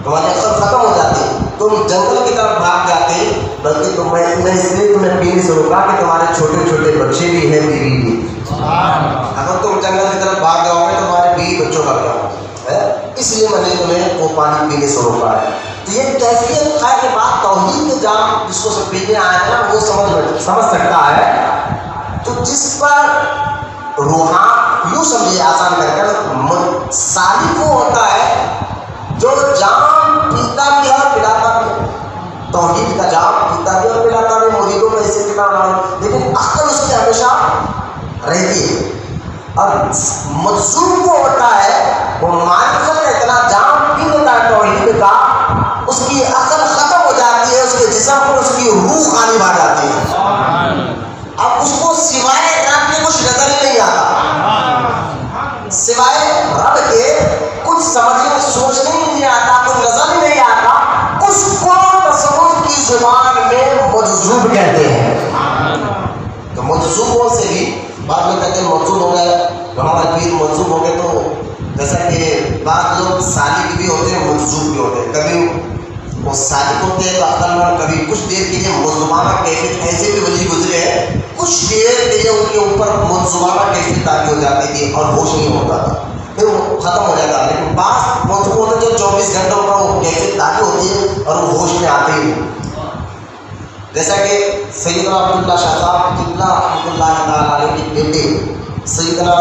تمہاری عقل ختم ہو جاتی، تم جنگل کی طرف بھاگ جاتے، بلکہ میں اس لیے تمہیں پینے سے روکا کہ تمہارے چھوٹے چھوٹے بچے بھی ہیں، بیوی بھی، اگر تم جنگل کی طرف بھاگ جاؤ گے تمہارے بیوی بچوں کا کیا ہوگا، اس لیے میں نے تمہیں وہ پانی پینے سے روکا ہے۔ تو یہ کیفیت خیر کے بعد توحید کے جام جس کو سب پینے آئے ہیں نا وہ سمجھ سکتا ہے، تو جس پر روحان یوں سمجھے آسان کر کر سالک وہ ہوتا ہے جو جام پیتا بھی ہے اور پلاتا بھی، توحید کا جام پیتا بھی اور پلاتا بھی، مریدوں میں اسے پلانا، لیکن عقل اس کی ہمیشہ رہتی ہے، اور مجذوب وہ ہوتا ہے وہ معرفت کا اتنا جام پی لیتا ہے توحید کا، اس کی عقل ختم ہو جاتی ہے، اس کے جسم پر اس کی روح غالب آ جاتی ہے، اب اس کو سوا ہو گئے، ہمارے پیر منظور ہو گئے، تو جیسا کہ بعض لوگ سالک بھی ہوتے ہیں، منظور بھی ہوتے ہیں. کبھی وہ سالک ہوتے ہیں تو عقل میں کبھی کچھ دیر کے لیے منظمانہ کیفیت، ایسے بھی ولی گزرے ہیں کچھ دیر کے لیے ان کے اوپر منظمانہ کیفیت تاریخ ہو جاتی تھی اور ہوش نہیں ہوتا تھا، پھر وہ ختم ہو جاتا. لیکن بعض منظور ہوتے جو 24 گھنٹوں کا وہ کیفیت تاریخ ہوتی ہے اور وہ ہوش میں آتے ہی. جیسا کہ سیدنا عبداللہ شاہ صاحب قبلہ رحمۃ اللہ تعالیٰ علیہ کے بیٹے سیدنا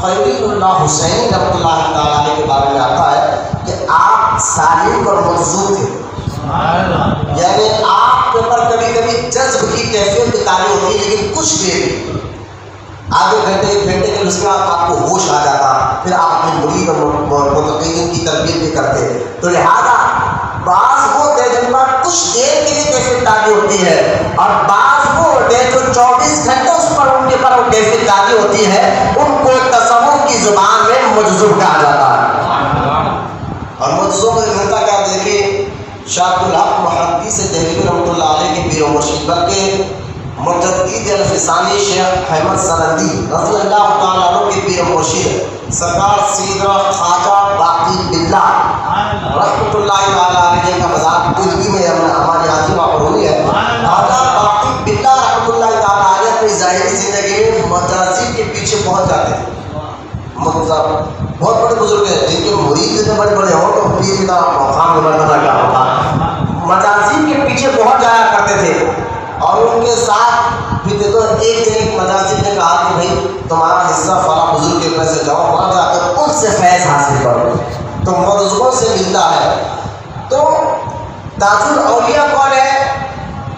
خلیل اللہ حسینی رحمۃ اللہ تعالیٰ علیہ کے بارے میں آتا ہے کہ آپ سالک اور منظور تھے. یعنی آپ کے اوپر کبھی کبھی جذب کی کیفیت تاری ہوتی ہے، لیکن کچھ دیر آدھے گھنٹے 1 گھنٹے کے اس کے بعد آپ کو ہوش آ جاتا، پھر آپ اپنے مرید اور متقین کی تربیت بھی کرتے. تو لہٰذا بعض وہ ہوتے ہیں جن پر کچھ دیر کے لیے کیفیت تاری ہوتی ہے، اور بعض وہ ہوتے ہیں جو 24 گھنٹے اس پر ان کے پر وہ کیفیت تاری ہوتی ہے، ان کو تصوف کی زبان میں مجذوب کہا جاتا ہے. اور مجذوب ملتا کیا، دیکھیے شاہ عبدالحق محدث دہلوی رحمۃ اللہ علیہ کے پیر و مرشد، بلکہ مجدد الفسانی شیخ احمد سندی رضی اللہ تعالیٰ عنہ کے پیر و مرشد سرکار سیدنا خواجہ باقی باللہ رحمۃ اللہ تعالیٰ علیہ کا مزار کوئی میں ہماری عظیم پڑھونی ہے. خواجہ باقی باللہ رحمۃ اللہ تعالیٰ علیہ اپنی ظاہری زندگی میں مجازی کے پیچھے پہنچ جاتے تھے. بہت بڑے بزرگ ہیں جن کے مرید اتنے بڑے بڑے ہوں تو پیر کا مقام مرتبہ کیا ہوگا. مجازی کے پیچھے پہنچ جایا کرتے تھے، اور ان کے ساتھ بھی دیکھو ایک دن ایک مجازی نے کہا کہ بھائی تمہارا حصہ فلاں بزرگ کے پیسے جاؤ وہاں جا کر ان سے فیض حاصل کرو. تو مجذوبوں سے ملتا ہے. تو تاج الاولیاء کون ہے؟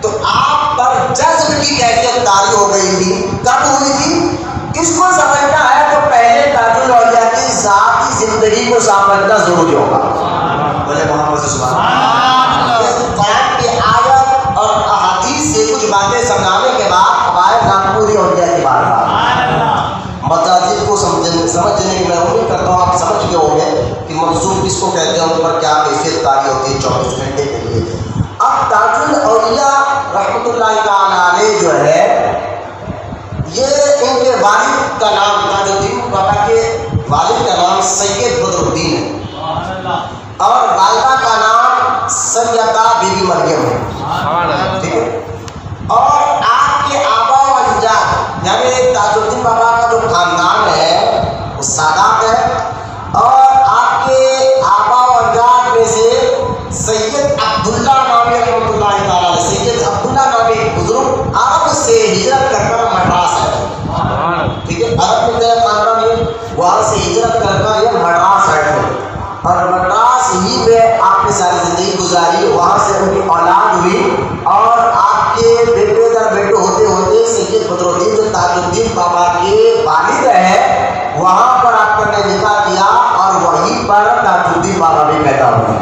تو آپ پر جذب کی کیفیت طاری ہو گئی تھی. کب ہوئی تھی؟ اس کو سمجھنا ہے تو پہلے تاج الاولیاء کی ذاتی زندگی کو سمجھنا ضروری ہوگا. بولے محمد سبحان قرآن کی آیت اور احادیث سے کچھ باتیں سمجھانے کے بعد قواعد ناپوری اولیاء کی بات مجازی کو سمجھنے کی میں امید کرتا ہوں آپ سمجھ گئے ہوں گے کہ منظور کس کو کہتے ہیں، ان پر کیا کیفیت طاری ہوتی ہے 24 گھنٹے کے لیے. اب تاج الاولیاء رحمۃ اللہ تعالیٰ علیہ جو ہے، یہ ان کے والد کا نام تاج الدین بابا کے والد کا نام سید بدر الدین ہے، اور والدہ کا نام سیدہ بی بی مریم ہے. ٹھیک ہے. اور آپ کے آبا و اجداد یعنی تاج الدین بابا کا جو خاندان ہے وہ سادات ہے، اور آپ کے آبا و اجداد میں سے سید عبداللہ نامی رحمۃ اللہ تعالیٰ علیہ، سید عبداللہ نامی ایک بزرگ عرب سے ہجرت کر کر مدراس آئے. ٹھیک ہے. عرب میں گئے خاندان ہے، وہاں سے ہجرت کر کر یہ مدراس آئے تھے، اور مدراس ہی میں آپ نے ساری زندگی گزاری. وہاں سے ان کی اولاد ہوئی، اور آپ کے بیٹے در بیٹے ہوتے ہوتے سید بدر الدین جو تاج الدین بابا کے والد ہے، وہاں پر آپ نے نکاح کیا، اور وہیں پر تاج الدین بابا بھی پیدا ہوئے.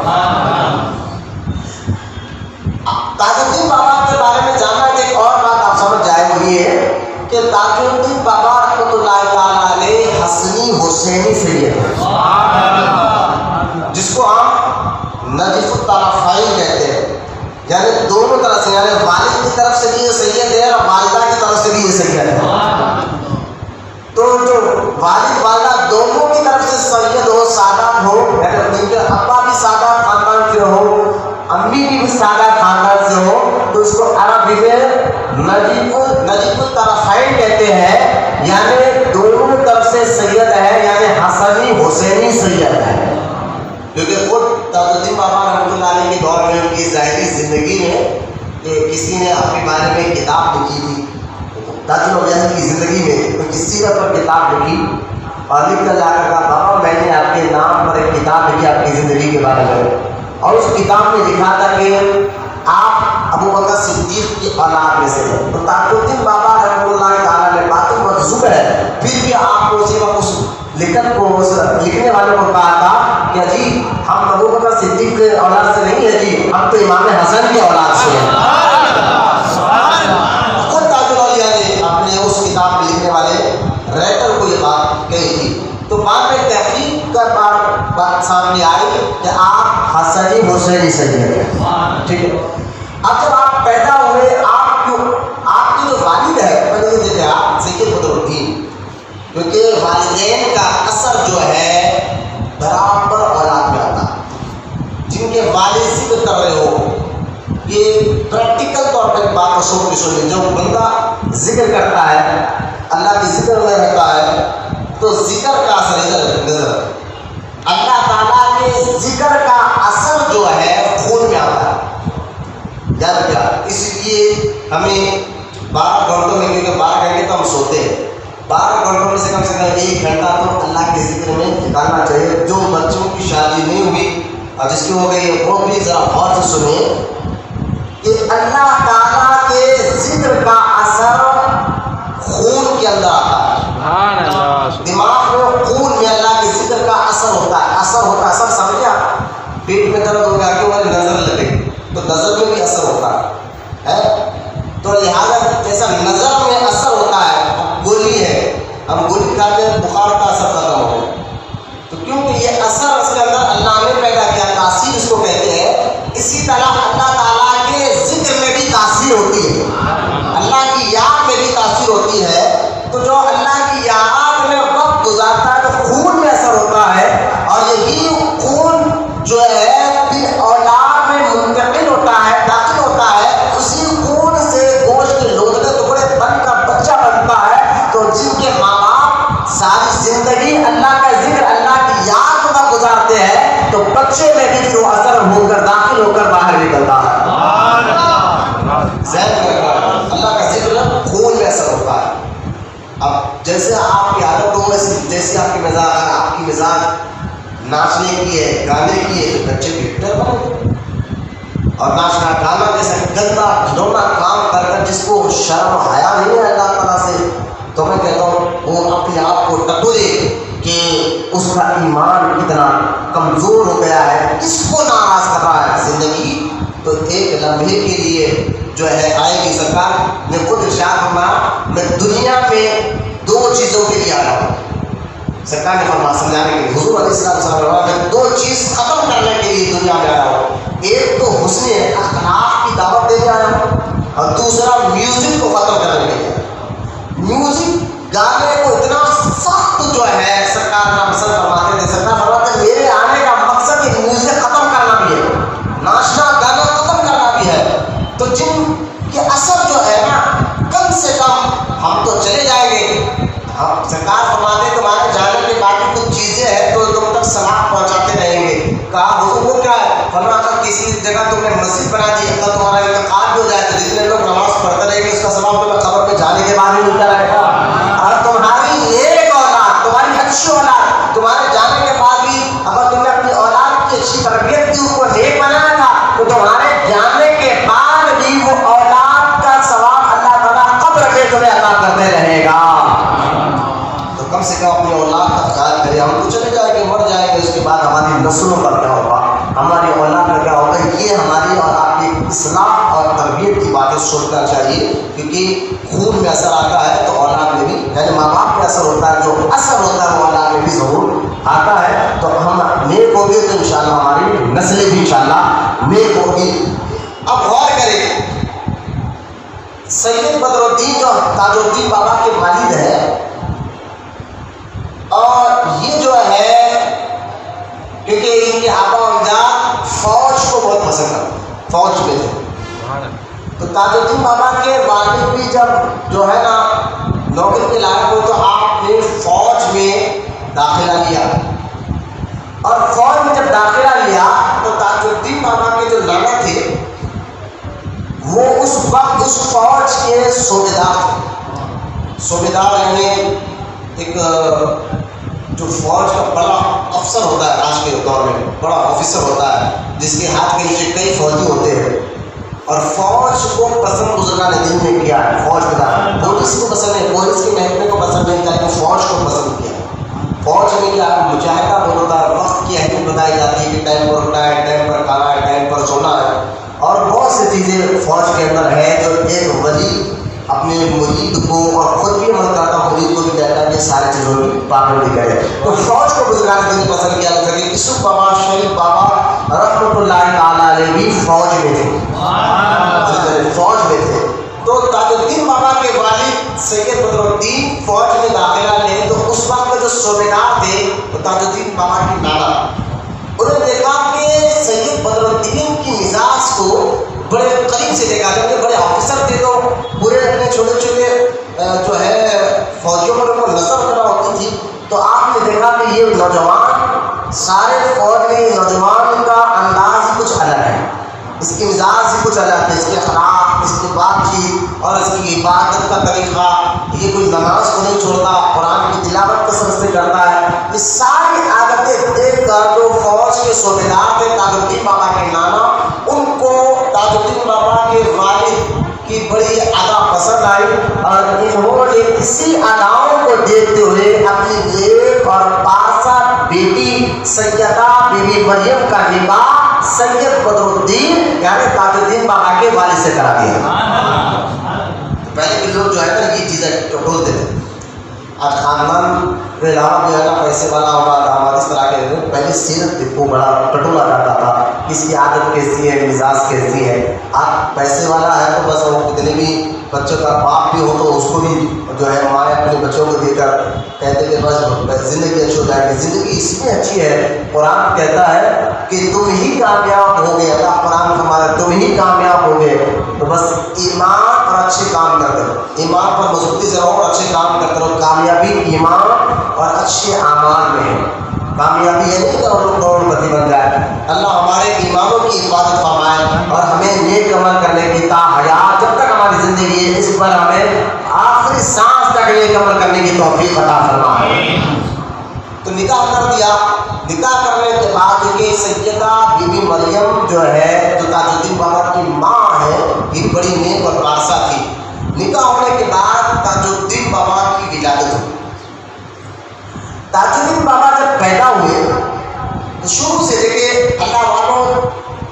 تاج الدین بابا کے بارے میں جاننا کہ ایک اور بات آپ سمجھ جائے وہ یہ ہے کہ تاج الدین بابا رحمۃ اللہ تعالیٰ علیہ حسنی حسینی سید ہے، جس کو ہم نجف الطرفین کہتے ہیں. یعنی دونوں طرف سے، یعنی والد کی طرف سے بھی یہ سید ہے اور والدہ کی طرف سے بھی یہ سید ہے. تو جو والد والدہ دونوں کی طرف سے سید ہو، سادات ہو، یعنی ان کے ابا بھی سادات خاندان سے ہو، امی بھی سادات خاندان سے ہو، تو اس کو عربی میں نجف الطرفین کہتے ہیں. یعنی دونوں طرف سے سید ہے، یعنی حسنی حسینی سید ہے. کیونکہ خود تاج الدین بابا رحمۃ اللہ علیہ کے دور میں ان کی ظاہری زندگی میں کہ کسی نے اپنے بارے میں کتاب لکھی تھی، تاج الاولیاء کی زندگی میں کسی سیرت پر کتاب لکھی، اور لکھ کر جا کر کہا بابا میں نے آپ کے نام پر ایک کتاب لکھی آپ کی زندگی کے بارے میں، اور اس کتاب میں لکھا تھا کہ آپ ابو بکر صدیق کی اولاد میں سے ہیں. تو تاج الدین بابا رحمۃ اللہ تعالیٰ نے باتیں مجذوب ہے، پھر بھی آپ کو اسی وقت لکھنے والوں کو کہا تھا کہ جی ہم ابو بکر صدیق کے اولاد سے نہیں ہے جی، ہم تو امام حسن کی اولاد سے ہیں. خود تاج الاولیاء نے اپنے اس کتاب میں لکھنے والے رائٹر کو یہ بات کہی تھی. تو بعد میں تحقیق کا بات سامنے آئی کہ آپ حسنی حسینی سید ہیں. ٹھیک ہے. اب جب آپ پیدا ہوئے، آپ کی جو والد ہے پہلے آپ سید بدر الدین، کیونکہ والدین کا اثر جو ہے برابر اولاد میں آتا ہے. جن کے والد ذکر کر رہے ہو، یہ پریکٹیکل طور پر بات کو سنیں. جو بندہ ذکر کرتا ہے، اللہ کی ذکر میں رہتا ہے، تو ذکر کا اثر ادھر نظر. اللہ تعالیٰ کے ذکر کا اثر جو ہے خون میں آتا ہے. یاد کیا؟ اس لیے ہمیں 12 گھنٹوں میں، کیونکہ 12 گھنٹے تو ہم سوتے ہیں، 12 گھنٹوں میں سے کم 1 گھنٹہ تو اللہ کے ذکر میں نکالنا چاہیے. جو بچوں کی شادی نہیں ہوئی اور جس کی ہو گئی ہے وہ بھی ذرا غور سے سنیں کہ اللہ تعالیٰ کے ذکر کا اثر خون کے اندر آتا ہے. دماغ میں خون میں اللہ کے ذکر کا اثر ہوتا ہے. اثر سمجھا؟ پیٹ میں درد ہو گیا کہ ہماری نظر لگے تو نظر میں بھی اثر ہوتا ہے. تو لہٰذا جیسا نظر میں اثر ہوتا ہے، گولی ہے، ہم گولی کھاتے ہیں بخار کا اثر ختم ہو گیا. تو کیونکہ یہ اثر اس کے اندر اللہ نے پیدا کیا، تاثیر اس کو کہتے ہیں. اسی طرح اللہ تعالیٰ کے ذکر میں بھی تاثیر ہوتی ہے، اللہ کی یاد میں بھی تاثیر ہوتی ہے. تو جو اللہ کی یاد میں وقت گزارتا ہے تو خون میں اثر ہوتا ہے، اور یہی خون جو ہے پھر اولاد میں منتقل ہوتا ہے، داخل ہوتا ہے. اسی خون سے گوشت کے لوتھڑے ٹکڑے بن کر بچہ بنتا ہے. تو جن کے ماں باپ ساری زندگی اللہ کا ذکر، اللہ کی یاد میں گزارتے ہیں، تو بچے میں بھی جو اثر ہو کر داخل ہو کر باہر نکلتا ہے. اللہ کا ذکر خون میں اثر ہوتا ہے. اب جیسے آپ کی عادت ہو، جیسے آپ کی مزاج ناچنے کی ہے، گانے کی ہے، تو بچے بھی ڈر بنے. اور ناچنا گانا جیسا گندا گھنونا کام کر کر جس کو شرم و حیا نہیں ہے اللہ تعالیٰ سے، تو میں کہتا ہوں وہ اپنے آپ کو ٹکرے کہ اس کا ایمان کتنا کمزور ہو گیا ہے، کس کو ناراض کر رہا ہے. زندگی تو ایک لمحے کے لیے جو ہے آئے گی. سرکار نے خود ارشاد فرمایا میں دنیا میں 2 چیزوں کے لیے آیا ہوں. سرکار نے فرمایا سمجھانے کے لیے، حضور علیہ السلام میں 2 چیز ختم کرنے کے لیے دنیا میں آیا ہوں. ایک تو حسن اخلاق کی دعوت دینے آیا ہوں، اور دوسرا میوزک کو ختم کرنے کے لیے. میوزک گانے کو اتنا سخت جو ہے سرکار کا پسند فرماتے تھے. سرکار فرماتے تھے میرے آنے کا مقصد یہ میوزک ختم کرنا بھی ہے، ناچنا گانا ختم کرنا بھی ہے. تو جن کے اثر جو ہے نا، کم سے کم ہم تو چلے جائیں گے. ہم سرکار فرماتے تمہارے جانے کے بعد کچھ چیزیں ہیں تو تم تک سلام پہنچاتے رہیں گے. کہا حضور وہ کیا ہے؟ فرمایا تھا کسی جگہ تم نے مسجد بنا دی، اگر تمہارا انتقال بھی ہو جائے تو جتنے لوگ نماز پڑھتے رہیں گے اس کا ثواب تمہیں قبر میں جانے کے بعد ہی ملتا رہے گا. اور تمہاری نیک اولاد، تمہاری اچھی اولاد تمہارے جانے کے بعد بھی اگر تم نے اپنی اولاد کی اچھی تربیت کی، ان کو نیک بنایا تھا، تو تمہارے جانے کے بعد بھی وہ اولاد کا ثواب اللہ تعالیٰ قبر میں تمہیں عطا کرتے رہے گا. تو کم سے کم اپنی اولاد کا خیال کرے. ہم تو چلے جائیں گے، مر جائیں گے، اس کے بعد ہماری نسلوں کا کیا ہوگا، ہماری اولاد کا کیا ہوگا. یہ ہماری اور آپ کی اصلاح اور تربیت کی باتیں سوچنا چاہیے، کیونکہ خون میں اثر آتا ہے تو اولاد میں بھی، یعنی ماں باپ میں اثر ہوتا ہے، جو اثر ہوتا ہے وہ اولاد میں بھی ضرور آتا ہے. تو ہم نیک ہو گئے تو انشاءاللہ ہماری نسلیں بھی انشاءاللہ نیک ہوگی. اب غور کریں، سید بدر الدین جو تاج الدین بابا کے والد ہیں، اور یہ جو ہے کیونکہ ان کے آبا و اجداد فوج کو بہت پسند کرتے، فوج میں تھے. تو تاج الدین بابا کے والد بھی جب جو ہے نا نوکری کے لائق ہو تو آپ نے فوج میں داخلہ لیا. اور فوج میں جب داخلہ لیا تو تاج الدین بابا کے جو نانا تھے وہ اس وقت اس فوج کے صوبیدار تھے. صوبیدار یعنی ایک جو فوج کا بڑا افسر ہوتا ہے آج کے دور میں، بڑا آفیسر ہوتا ہے جس کے ہاتھ کے نیچے کئی فوجی ہوتے ہیں. اور فوج کو پسند بزرگان دین نے کیا ہے. فوج کے ساتھ پولیس کو پسند نہیں، پولیس کے محکمے کو پسند نہیں کیا، لیکن فوج کو پسند کیا. فوج میں کیا مجاہدہ بہت ہوتا ہے، وقت کی اہمیت بتائی جاتی ہے کہ ٹائم پر اٹھنا ہے، ٹائم پر کھانا ہے، ٹائم پر سونا ہے، اور بہت سی چیزیں فوج کے اندر ہے جو ایک ولی اپنے مرید کو اور خود بھی عمل کرتا مرید کو بھی کہتا ہے کہ ساری چیزوں کی پابندی کرے. تو فوج کو بزرگان دین پسند کیا تھا کہ یوسف بابا، شریف بابا رحمۃ اللہ تعالیٰ علیہ بھی فوج میں تھے، فوج میں تھے. تو تاج الدین بابا کے والد سید بدر الدین فوج میں داخلہ لے تو اس وقت جو صوبیدار تھے وہ تاج الدین بابا کی نانا، انہوں نے دیکھا کہ سید بدر الدین کی مزاج کو بڑے قریب سے دیکھا، جبکہ بڑے آفیسر تھے تو پورے اپنے چھوٹے چھوٹے جو ہے فوجیوں پر ان کو نظر کرنا ہوتی تھی، تو آپ نے دیکھا کہ یہ نوجوان سارے فوج میں نوجوان کا انداز ہی کچھ الگ ہے، اس کی مزاج ہی کچھ الگ ہے، اس کے اخلاق، اس کی بات چیت اور اس کی عبادت کا طریقہ، یہ کوئی نماز کو نہیں چھوڑتا، قرآن کی تلاوت قسم سے کرتا ہے، یہ ساری عادتیں دیکھ کر جو فوج کے صوبیدار تھے تاج الدین بابا کے نانا، ان کو تاج الدین بابا کے والد کی بڑی ادا پسند آئی اور انہوں نے اسی اداؤں کو دیکھتے ہوئے اپنی نیک اور پارسا بیٹی سیدہ بی بی مریم کا نکاح سید بدر الدین یعنی تاج الدین بابا کے والد سے کرا دیا۔ پہلے کے لوگ جو ہے نا یہ چیزیں ٹٹولتے تھے، آج خاندان کے علاوہ جو ہے نا پیسے والا ہوگا داماد اس طرح کے پہلے سیرت کو بڑا ٹٹولا جاتا تھا، کسی عادت کیسی ہے، مزاج کیسی ہے، آپ پیسے والا ہے تو بس وہ کتنے بھی بچوں کا باپ بھی ہو تو اس کو بھی جو ہے مائیں اپنے بچوں کو دے کر کہتے کہ بس زندگی اچھی ہو جائے گی، زندگی اس میں اچھی ہے، قرآن کہتا ہے کہ تم ہی کامیاب ہو گئے، اللہ قرآن ہمارا تم ہی کامیاب ہو گئے، تو بس ایمان اور اچھے کام کرتے رہو، ایمان پر مضبوطی سے رہو اور اچھے کام کرتے رہو، کامیابی ایمان اور اچھے اعمال میں ہے، کامیابی ہے نہیں کہ ہم لوگ کروڑ پتی بن جائے، اللہ ہمارے ایمانوں کی حفاظت فرمائے اور ہمیں نیک عمل کرنے کی تا حیات جب تک ہماری زندگی ہے اس پر ہمیں آخری سانس تک نیک عمل کرنے کی توفیق عطا فرمائے۔ تو نکاح کر دیا، نکاح کرنے کے بعد کہ سیدہ بی بی مریم جو ہے جو تاج الدین بابا کی ماں ہے یہ بڑی نیک اور پارسا تھی، نکاح ہونے کے بعد تاج الدین بابا کی ولادت ہوئی۔ تاج الدین بابا جب پیدا ہوئے تو شروع سے دیکھیں اللہ والوں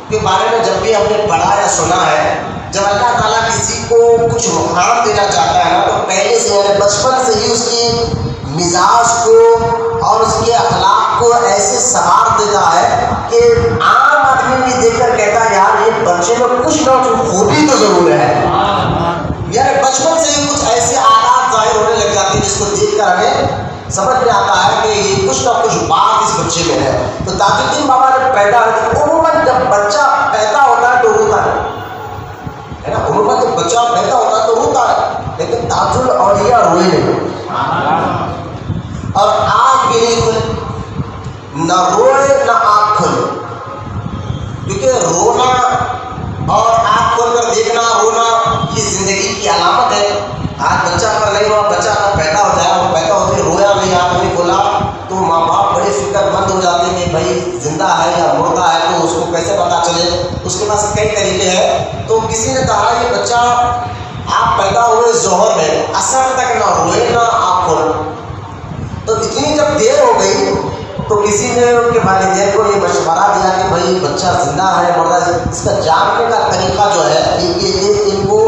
کے بارے میں جب بھی ہم نے پڑھا یا سنا ہے، جب اللہ تعالیٰ کسی کو کچھ مقام دینا چاہتا ہے نا تو پہلے سے یعنی بچپن سے ہی اس کی مزاج کو اور اس کے اخلاق کو ایسے سنوار دیتا ہے کہ عام آدمی بھی دیکھ کر کہتا ہے یار یہ بچے میں کچھ نہ کچھ خوبی تو ضرور ہے، یعنی بچپن سے ہی کچھ ایسے عادات ظاہر ہونے لگ جاتے ہیں جس کو دیکھ کر ہمیں سمجھ میں آتا ہے کہ یہ کچھ نہ کچھ بات اس بچے میں ہے۔ تو تاج الدین بابا جب پیدا ہوئے تو عموماً جب بچہ پیدا ہوتا ہے تو روتا ہے نا، عموماً جب بچہ پیدا ہوتا ہے تو روتا ہے، لیکن تاج الاولیاء روئے نہیں اور آنکھ بھی نہیں کھلی، نہ روئے نہ آنکھ کھلی، کیونکہ رونا اور آنکھ کھول کر دیکھنا، رونا یہ زندگی کی علامت ہے۔ آج بچہ کا نہیں ہوا، بچہ کا پیدا ہو جائے، وہ پیدا ہوتے رویا نہیں، آنکھ نہیں کھولا تو ماں باپ بڑے فکر مند ہو جاتے ہیں کہ بھائی زندہ ہے یا مردہ ہے، تو اس کو کیسے پتہ چلے، اس کے پاس کئی طریقے ہیں۔ تو کسی نے کہا یہ بچہ آپ پیدا ہوئے ظہر میں اثر تک نہ روئے نہ آنکھ کھولے، تو اتنی جب دیر ہو گئی تو کسی نے ان کے والدین کو یہ مشورہ دیا کہ بھائی بچہ زندہ ہے مردہ ہے، اس کا جاننے کا طریقہ جو ہے ان کو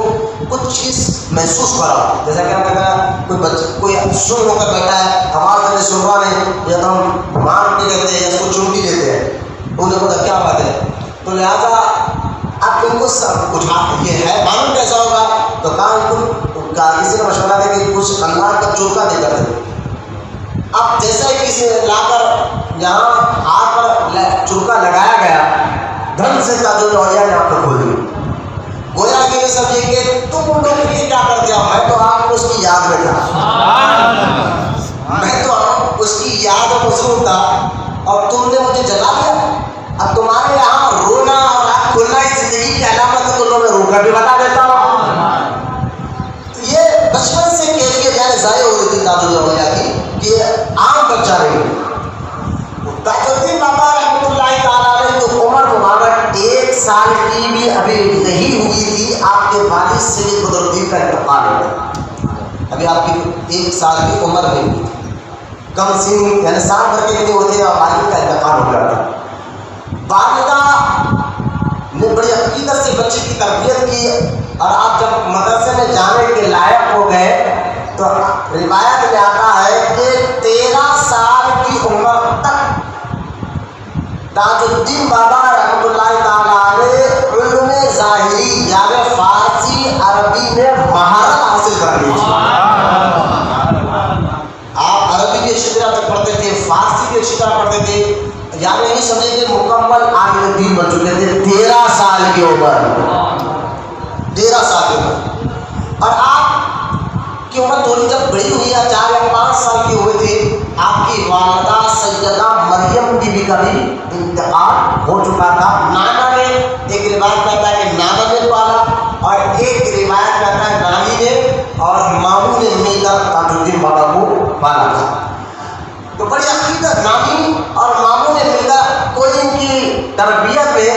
کچھ چیز محسوس کراؤ، جیسا کہ ہم کہتے ہیں کوئی بچہ کوئی سن ہو کر بیٹھا ہے، آواز میں سن رہا نہیں، یا تو ہم مان کے کہتے ہیں یا اس کو چونٹی دیتے ہیں، انہیں پتا کیا بات ہے، تو لہٰذا اب ان کو سب کچھ یہ ہے معلوم کیسا ہوگا، تو کہا ان کو کسی نے مشورہ دیا کہ کچھ اللہ کا چوکا دے کر دے۔ اب جیسا ہی کسی نے لا کر یہاں ہاتھ پر چوکا لگایا گیا، دھن سے تاج الاولیاء نے آپ کو کھول دی، گویا کہ یہ سب یہ کہ تم لوگ یہ کیا کر دیا، میں تو آپ کو اس کی یاد میں تھا، میں تو آپ اس کی یاد میں مصروف تھا اور تم نے مجھے جلا دیا، اب تمہارے یہاں رونا اور آنکھ کھولنا ہی زندگی کی علامت ہے، تو میں رو کر بھی بتا دیتا ہوں۔ یہ بچپن سے کیفیت یعنی ضائع ہو گئی تھی تاج الاولیاء کی کہ عام بچہ نہیں۔ تاج الدین بابا رحمۃ اللہ تعالیٰ علیہ تو عمر مبارک 1 سال کی بھی ابھی نہیں ہوئی تھی، آپ کے والد سید بدر الدین کا انتقال ہو گیا، ابھی آپ کی 1 سال کی عمر نہیں ہوئی تھی، کم سن یعنی سال بھر کے نہیں ہوتے اور والد کا انتقال ہو گیا تھا۔ والدہ نے بڑی عقیدت سے بچے کی تربیت کی اور آپ جب مدرسے میں جانے کے لائق ہو گئے تو روایت میں آتا ہے کہ 13 سال کی عمر تک تاج الدین بابا رحمۃ اللہ تعالیٰ علیہ علوم ظاہری یعنی فارسی عربی میں مہارت حاصل کر لی تھی۔ تک پڑھتے تھے، فارسی بھی اچھی طرح پڑھتے تھے، یعنی نہیں سمجھے کہ مکمل عالم دین بن چکے تھے 13 سال کی عمر، 13 سال کی عمر. اور آپ کی عمر تھوڑی جب بڑی ہوئی ہے، 4 یا 5 سال کی ہوئے تھے، آپ کی والدہ سیدہ مریم کی بھی کبھی انتقال ہو چکا تھا. نانا نے، ایک روایت کہتا ہے کہ نانا نے پالا، اور ایک روایت کہتا ہے نانی نے اور ماموں نے مل کر تاج الدین بابا کو پالا تھا. تو بڑی عقیدت، نانی اور ماموں نے مل کر کوئی ان کی تربیت میں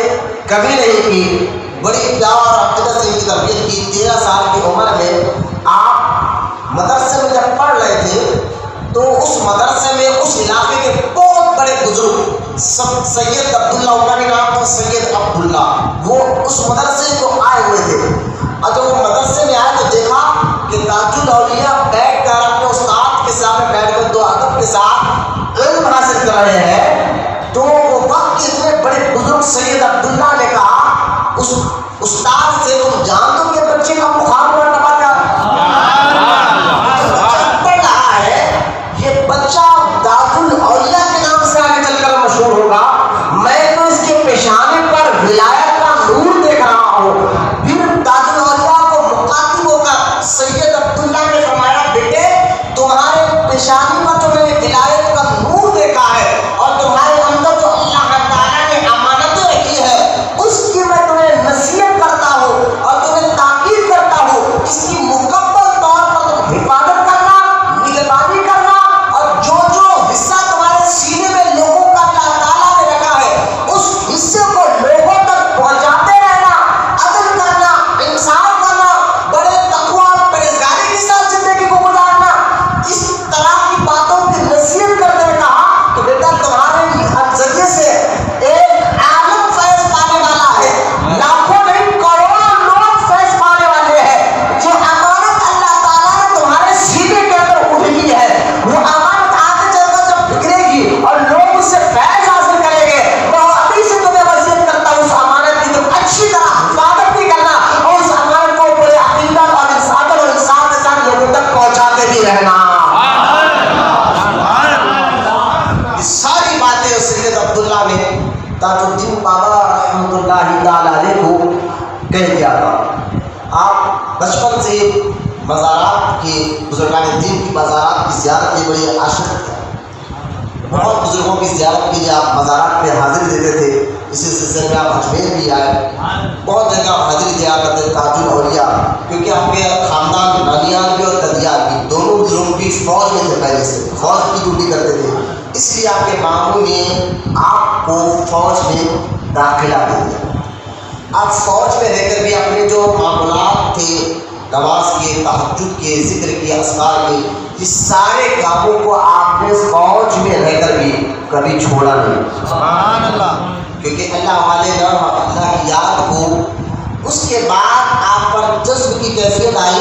کمی نہیں کی، بڑی پیار اور عقیدت سے ان کی تربیت کی. 13 سال کی عمر میں آپ مدرسے میں جب پڑھ رہے تھے تو اس مدرسے میں اس علاقے کے بہت بڑے بزرگ سید عبداللہ، ان کا بھی نام تھا سید عبداللہ، وہ اس مدرسے کو آئے ہوئے تھے. اور جب وہ مدرسے میں آئے تو دیکھا کہ تاج الاولیاء بیٹھ کر اپنے استاد کے سامنے بیٹھ کر دو ادب کے ساتھ علم حاصل کر رہے ہیں. تو وہ وقت کے اتنے بڑے بزرگ سید عبداللہ نے کہا اس استاد سے، تم جان دو کہ بچے کا مقام مرتبہ کیا پڑھ رہا ہے، یہ بچہ تاج الاولیاء کے نام سے آگے چل کر مشہور ہوگا. میں تو اس کے پیشانے پر ولایت کا نور دیکھ رہا ہوں. پھر تاج الاولیاء کو مخاطب ہو کر سید عبداللہ نے فرمایا، بیٹے تمہارے پیشانی پر جو میں نے ولایت کا نور دیکھا ہے اور تمہارے اندر جو اللہ تعالیٰ نے امانتیں رکھی ہے، اس کی میں تمہیں نصیحت کرتا ہوں اور تمہیں تاکید کرتا ہوں، اس کی مکمل طور پر تم حفاظت کرنا، نگرانی کرنا، اور جو جو حصہ تمہارے سینے میں لوگوں کا اللہ تعالیٰ نے رکھا ہے اس حصے کو لوگوں تک پہنچاتے رہنا، عدل کرنا، انصاف کرنا، بڑے تقویٰ اور پرہیزگاری کے ساتھ زندگی کو گزارنا. اس طرح کی باتوں کی نصیحت کرتے ہوئے کہا کہ بیٹا تمہارے ذریعے سے ایک عالم فیض پانے والا ہے، لاکھوں نہیں کروڑوں لوگ فیض پانے والے ہیں. جو امانت اللہ تعالیٰ نے تمہارے سینے کے اندر اٹھی ہے، وہ امانت آگے چل کر جب بکھرے گی اور لوگ اس سے فیض حاصل کریں گے، میں ابھی سے تمہیں وصیت کرتا ہوں اس امانت کی تم اچھی طرح حفاظت بھی کرنا اور اس امانت کو پورے عقیدت اور انصاف کے ساتھ لوگوں تک پہنچاتے بھی رہنا. یہ ساری باتیں سید عبداللہ نے تاج الدین بابا رحمۃ اللہ تعالیٰ علیہ کو کہہ دیا تھا. آپ بچپن سے مزارات کے، بزرگان دین کی مزارات کی زیارت کی بڑی عاشق تھے. بہت بزرگوں کی زیارت کے لیے آپ مزارات میں حاضری دیتے تھے. اسی سلسلے میں آپ اجمیر بھی آئے، بہت جگہ حاضری دیا کرتے تاج الاولیاء، کیونکہ آپ کے خاندان نانیال بھی اور ددیال بھی دونوں لوگ بھی فوج میں تھے، پہلے سے فوج کی ڈیوٹی کرتے تھے. اس لیے آپ کے ماموں نے آپ کو فوج میں داخلہ دے دیا. آپ فوج میں رہ کر بھی اپنے جو معاملات تھے، نماز کے، تہجد کے، ذکر کے، اذکار کے، اس سارے کاموں کو آپ نے فوج میں رہ کر بھی کبھی چھوڑا نہیں. سبحان اللہ. کیونکہ اللہ والے نام اللہ کی یاد ہو. اس کے بعد آپ پر جذب کی کیفیت آئی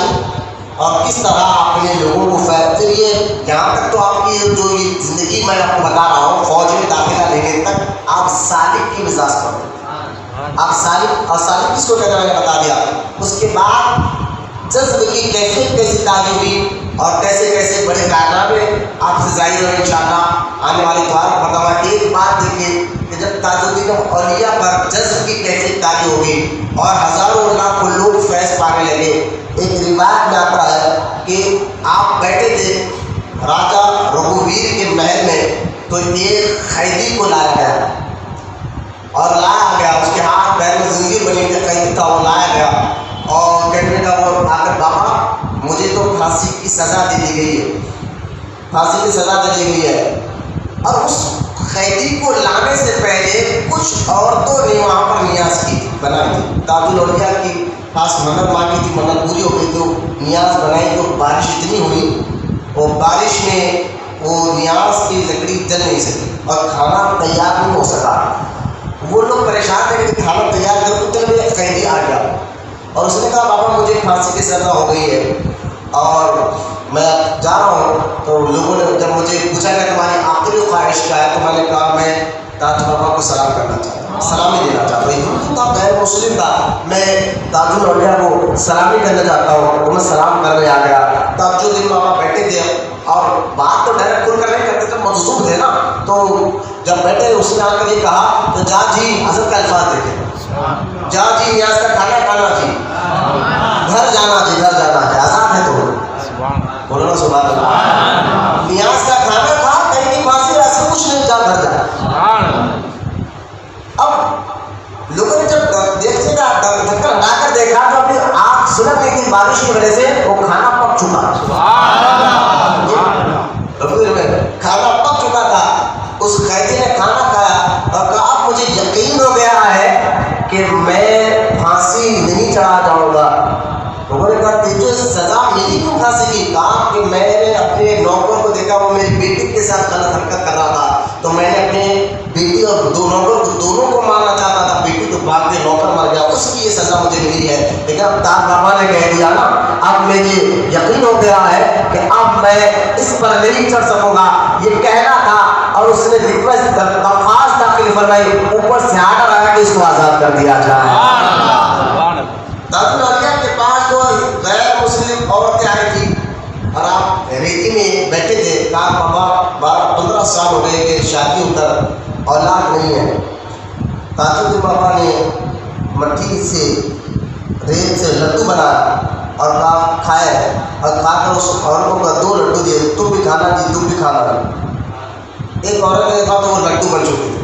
اور کس طرح آپ نے لوگوں کو پھر یہ یہاں تک تو آپ کی جو یہ زندگی میں آپ کو بتا رہا ہوں، فوج میں داخلہ لینے تک آپ سالک کی مزاج پر تھے. آپ سالک، اور سالک کس کو کہتے ہیں میں نے بتا دیا. اس کے بعد جذب کی کیفیت کیسی تازی ہوئی اور کیسے کیسے بڑے کارنامے آپ سے ظاہر ہوئے. انشاءاللہ آنے والی دوار کو بتاؤں. ایک بات دیکھیے کہ جب تاج الدین اولیاء پر جذب کی کیفیت تازی ہوگی اور ہزاروں لاکھوں لوگ فیض پانے لگے، ایک روایت میں آتا ہے کہ آپ بیٹھے تھے راجا رگھوویر کے محل میں، تو ایک قیدی کو لایا گیا اور لایا گیا، اس کے ہاتھ پیر میں زنجیر بنی ہوئی قیدی تھا، وہ لایا گیا اور کہنے کا وہ آ کر، بابا مجھے تو پھانسی کی سزا دے دی گئی ہے، پھانسی کی سزا دے دی گئی ہے. اور اس قیدی کو لانے سے پہلے کچھ عورتوں نے وہاں پر نیاز کی بنائی تھی. تاج الاولیاء کی پاس منت مانگی تھی، منت پوری ہو گئی تو نیاز بنائی. تو بارش اتنی ہوئی، وہ بارش میں وہ نیاز کی لکڑی جل نہیں سکی اور کھانا تیار نہیں ہو سکا. وہ لوگ پریشان تھے کہ کھانا تیار کر، اتنے میں ایک قیدی آ گیا اور اس نے کہا بابا مجھے پھانسی کی سزا ہو گئی ہے اور میں جا رہا ہوں. تو لوگوں نے جب مجھے پوچھا کہ تمہاری آخری خواہش کیا ہے، تو میں نے کہا میں تاج بابا کو سلام کرنا چاہتا ہوں، سلامی دینا چاہتا ہوں. تو غیر مسلم تھا، میں تاج الاولیاء کو سلامی کرنا چاہتا ہوں. تو میں سلام کرنے آ گیا. تاج الدین بابا بیٹھے تھے اور بات تو ڈائریکٹ کھل کر نہیں کرتے تھے، اس نے آ کر یہ کہا تو جا جی حضرت کا الفاظ دیکھیں، جا جی نیاز کا کھانا کھانا جی، گھر جانا جی، گھر جانا ہے، آزاد ہے تو بولو نا سبحان اللہ۔ نیاز کا کھانا کھا، کہیں کی پھانسی ایسا کچھ نہیں، جا گھر جانا۔ اب لوگوں نے جب دیکھتے کا ڈھکن ہٹا کر دیکھا تو اپنی آنکھ سلگ گئی تھی بارش کی وجہ سے، وہ کھانا پک چکا، کھانا پک چکا تھا۔ اس قیدی نے کھانا کھایا اور کہا اب مجھے یقین ہو گیا ہے کہ میں پھانسی نہیں چڑھا جاؤں گا۔ لوگوں نے کہا تجھے سزا ملی کیوں پھانسی کی؟ کہا کہ میں نے اپنے نوکر کو دیکھا وہ میری بیٹی کے ساتھ غلط حرکت کر رہا تھا، تو میں نے اپنے بیٹی اور دو نوکر کو دونوں کو مارنا چاہتا تھا، بیٹی تو بھاگ کے نوکر مر گیا، اس کی یہ سزا مجھے ملی ہے۔ لیکن اب تاج بابا نے کہہ دیا نا، اب مجھے یقین ہو گیا ہے کہ اب میں اس پر نہیں چڑھ سکوں گا، یہ کہنا تھا۔ اور اس نے ریکویسٹ درخواست داخل فرمائی، اوپر سے آرڈر آیا کہ اس کو آزاد کر دیا جائے۔ تاج العالیہ کے پاس جو غیر مسلم عورتیں آئی تھی اور آپ ریتی میں بیٹھے تھے، کہا بابا 12-15 سال ہو گئے کہ شادی ہو کر اولاد نہیں ہے۔ تاج الدین بابا نے مٹی سے ریت سے لڈو بنایا اور کہا کھائے، اور کھا کر اس عورتوں کا 2 لڈو دیے، تم بھی کھانا جی، تم بھی کھانا۔ ایک عورت نے کہا تو وہ لڈو بن چکی تھی،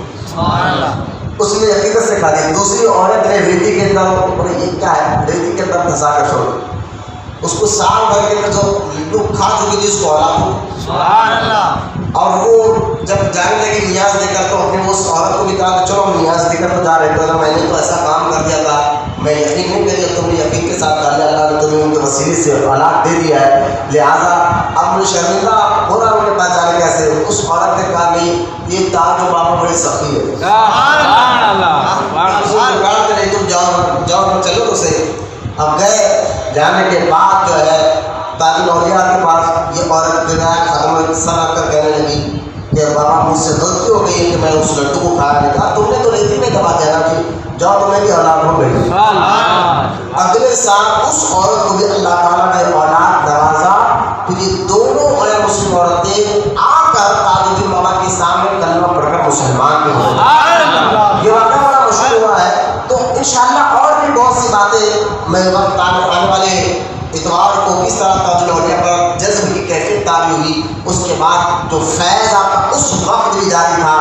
اس نے عقیدت سے کھا دیا۔ دوسری عورت نے ریتی کے اندر، بولے یہ کیا ہے، ریتی کے اندر دھسا کر چھوڑ دیا۔ اس کو سال بھر کے اندر جو لڈو کھا چکی تھی اس کو اولاد ہو، اور وہ جب جانے لگی نیاز دے کر تو اپنے اس عورت کو بھی کہا کہ چلو ہم نیاز دے کر تو جا رہے تھے، میں نے تو ایسا کام کر دیا تھا، میں یقین نہیں کر دیا، تم نے یقین کے ساتھ کہا اللہ نے تمہیں ان کے وسیلے سے اولاد دے دیا ہے، لہٰذا اب مجھے شرمندہ ہو رہا ہوں کہ پہچانے کیسے۔ اس عورت نے کہا نہیں، یہ تاج و بابا بڑی سخی ہے، تم جاؤ چلو تو صحیح۔ اب گئے، جانے کے بعد جو ہے تاج الاولیاء کے پاس یہ عورت ختم سر رکھ کر کہنے لگی کہ بابا مجھ سے غلطی ہو گئی ہے کہ میں اس لڈو کو کھایا نہیں تھا، تم نے تو ریتی میں دبا دیا نا جی، جاؤ تمہیں بھی اولاد ہو گئی۔ اگلے سال اس عورت کو بھی اللہ تعالیٰ نے اولاد نوازا، تو یہ دونوں غیر مسلم عورتیں آ کر تاج الدین بابا کے سامنے کلمہ پڑھ کر مسلمان بھی ہو گئے۔ یہ واقعہ بڑا مشہور ہوا ہے۔ تو انشاءاللہ اور بھی بہت سی باتیں میں وقت آنے والے اتوار کو کس طرح تاج الاولیاء پر جذب کی کیفیت تاری ہوئی، اس کے بعد جو فیض آپ کا اس وقت بھی جاری تھا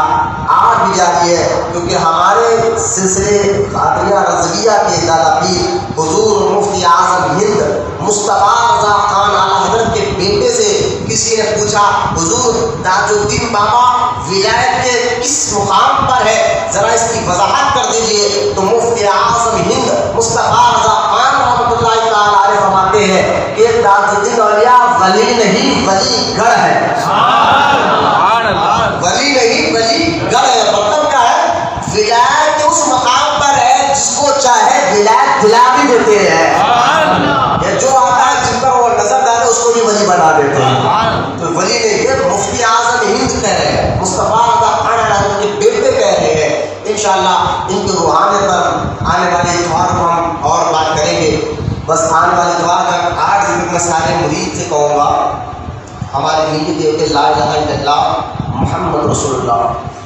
آج بھی جاری ہے، کیونکہ ہمارے سلسلے قادریہ رضویہ کے دادا پیر حضور مفتی اعظم ہند مصطفیٰ رضا خان اعلیٰ حضرت کے بیٹے سے کسی نے پوچھا حضور تاج الدین بابا ولایت کے کس مقام پر ہے، ذرا اس کی وضاحت کر دیجئے۔ تو مفتی اعظم ہند مصطفیٰ رضا خان رحمۃ اللہ تعالیٰ علیہ فرماتے ہیں کہ تاج الدین اولیاء ولی نہیں ولی گڑھ ہے، ولی نہیں ولی گڑھ ہے۔ مطلب کیا ہے، ولایت اس مقام پر ہے جس کو چاہے ولایت دلا بھی دیتے ہیں، یا جو آتا ہے جن پر وہ نظر ڈالے اس کو بھی ولی بنا دیتے ہیں۔ تو ولی نہیں ہے، مفتی اعظم ہند کہہ رہے ہیں، مصطفیٰ رضا خان اعلیٰ کے بیٹے کہہ رہے ہیں۔ انشاءاللہ ان کی روحانیت پر آنے والے اتوار کو ہم اور بات کریں گے۔ بس آنے والے اتوار تک 8 ذکر میں سارے مرید سے کہوں گا، ہمارے نیت یہ کہ لا الہ الا اللہ محمد رسول اللہ،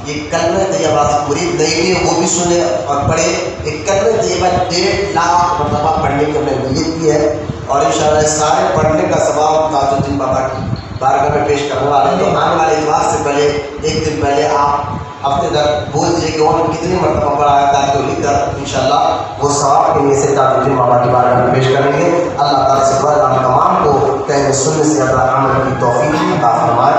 یہ کلمہ طیبہ مرید نہیں بھی وہ بھی سنے اور پڑھے۔ ایک کلمہ طیبہ 1.5 لاکھ مرتبہ پڑھنے کی ہمیں نیت کی ہے، اور انشاءاللہ اس سارے پڑھنے کا ثواب تاج الدین بابا کی بارگاہ میں پیش کرنے والے ہیں۔ تو آنے والے اتوار سے پہلے 1 دن پہلے آپ ہفتے تک بول دیجیے کہ انہوں نے کتنی مرتبہ پڑھا ہے، تاکہ لکھ کر انشاءاللہ وہ ثواب کے لیے سے تاج الدین بابا کی بارگاہ میں پیش کریں گے۔ اللہ تعالیٰ سے دعا ہے تمام کو کہنے سننے سے عمل کی توفیق عطا فرمائے۔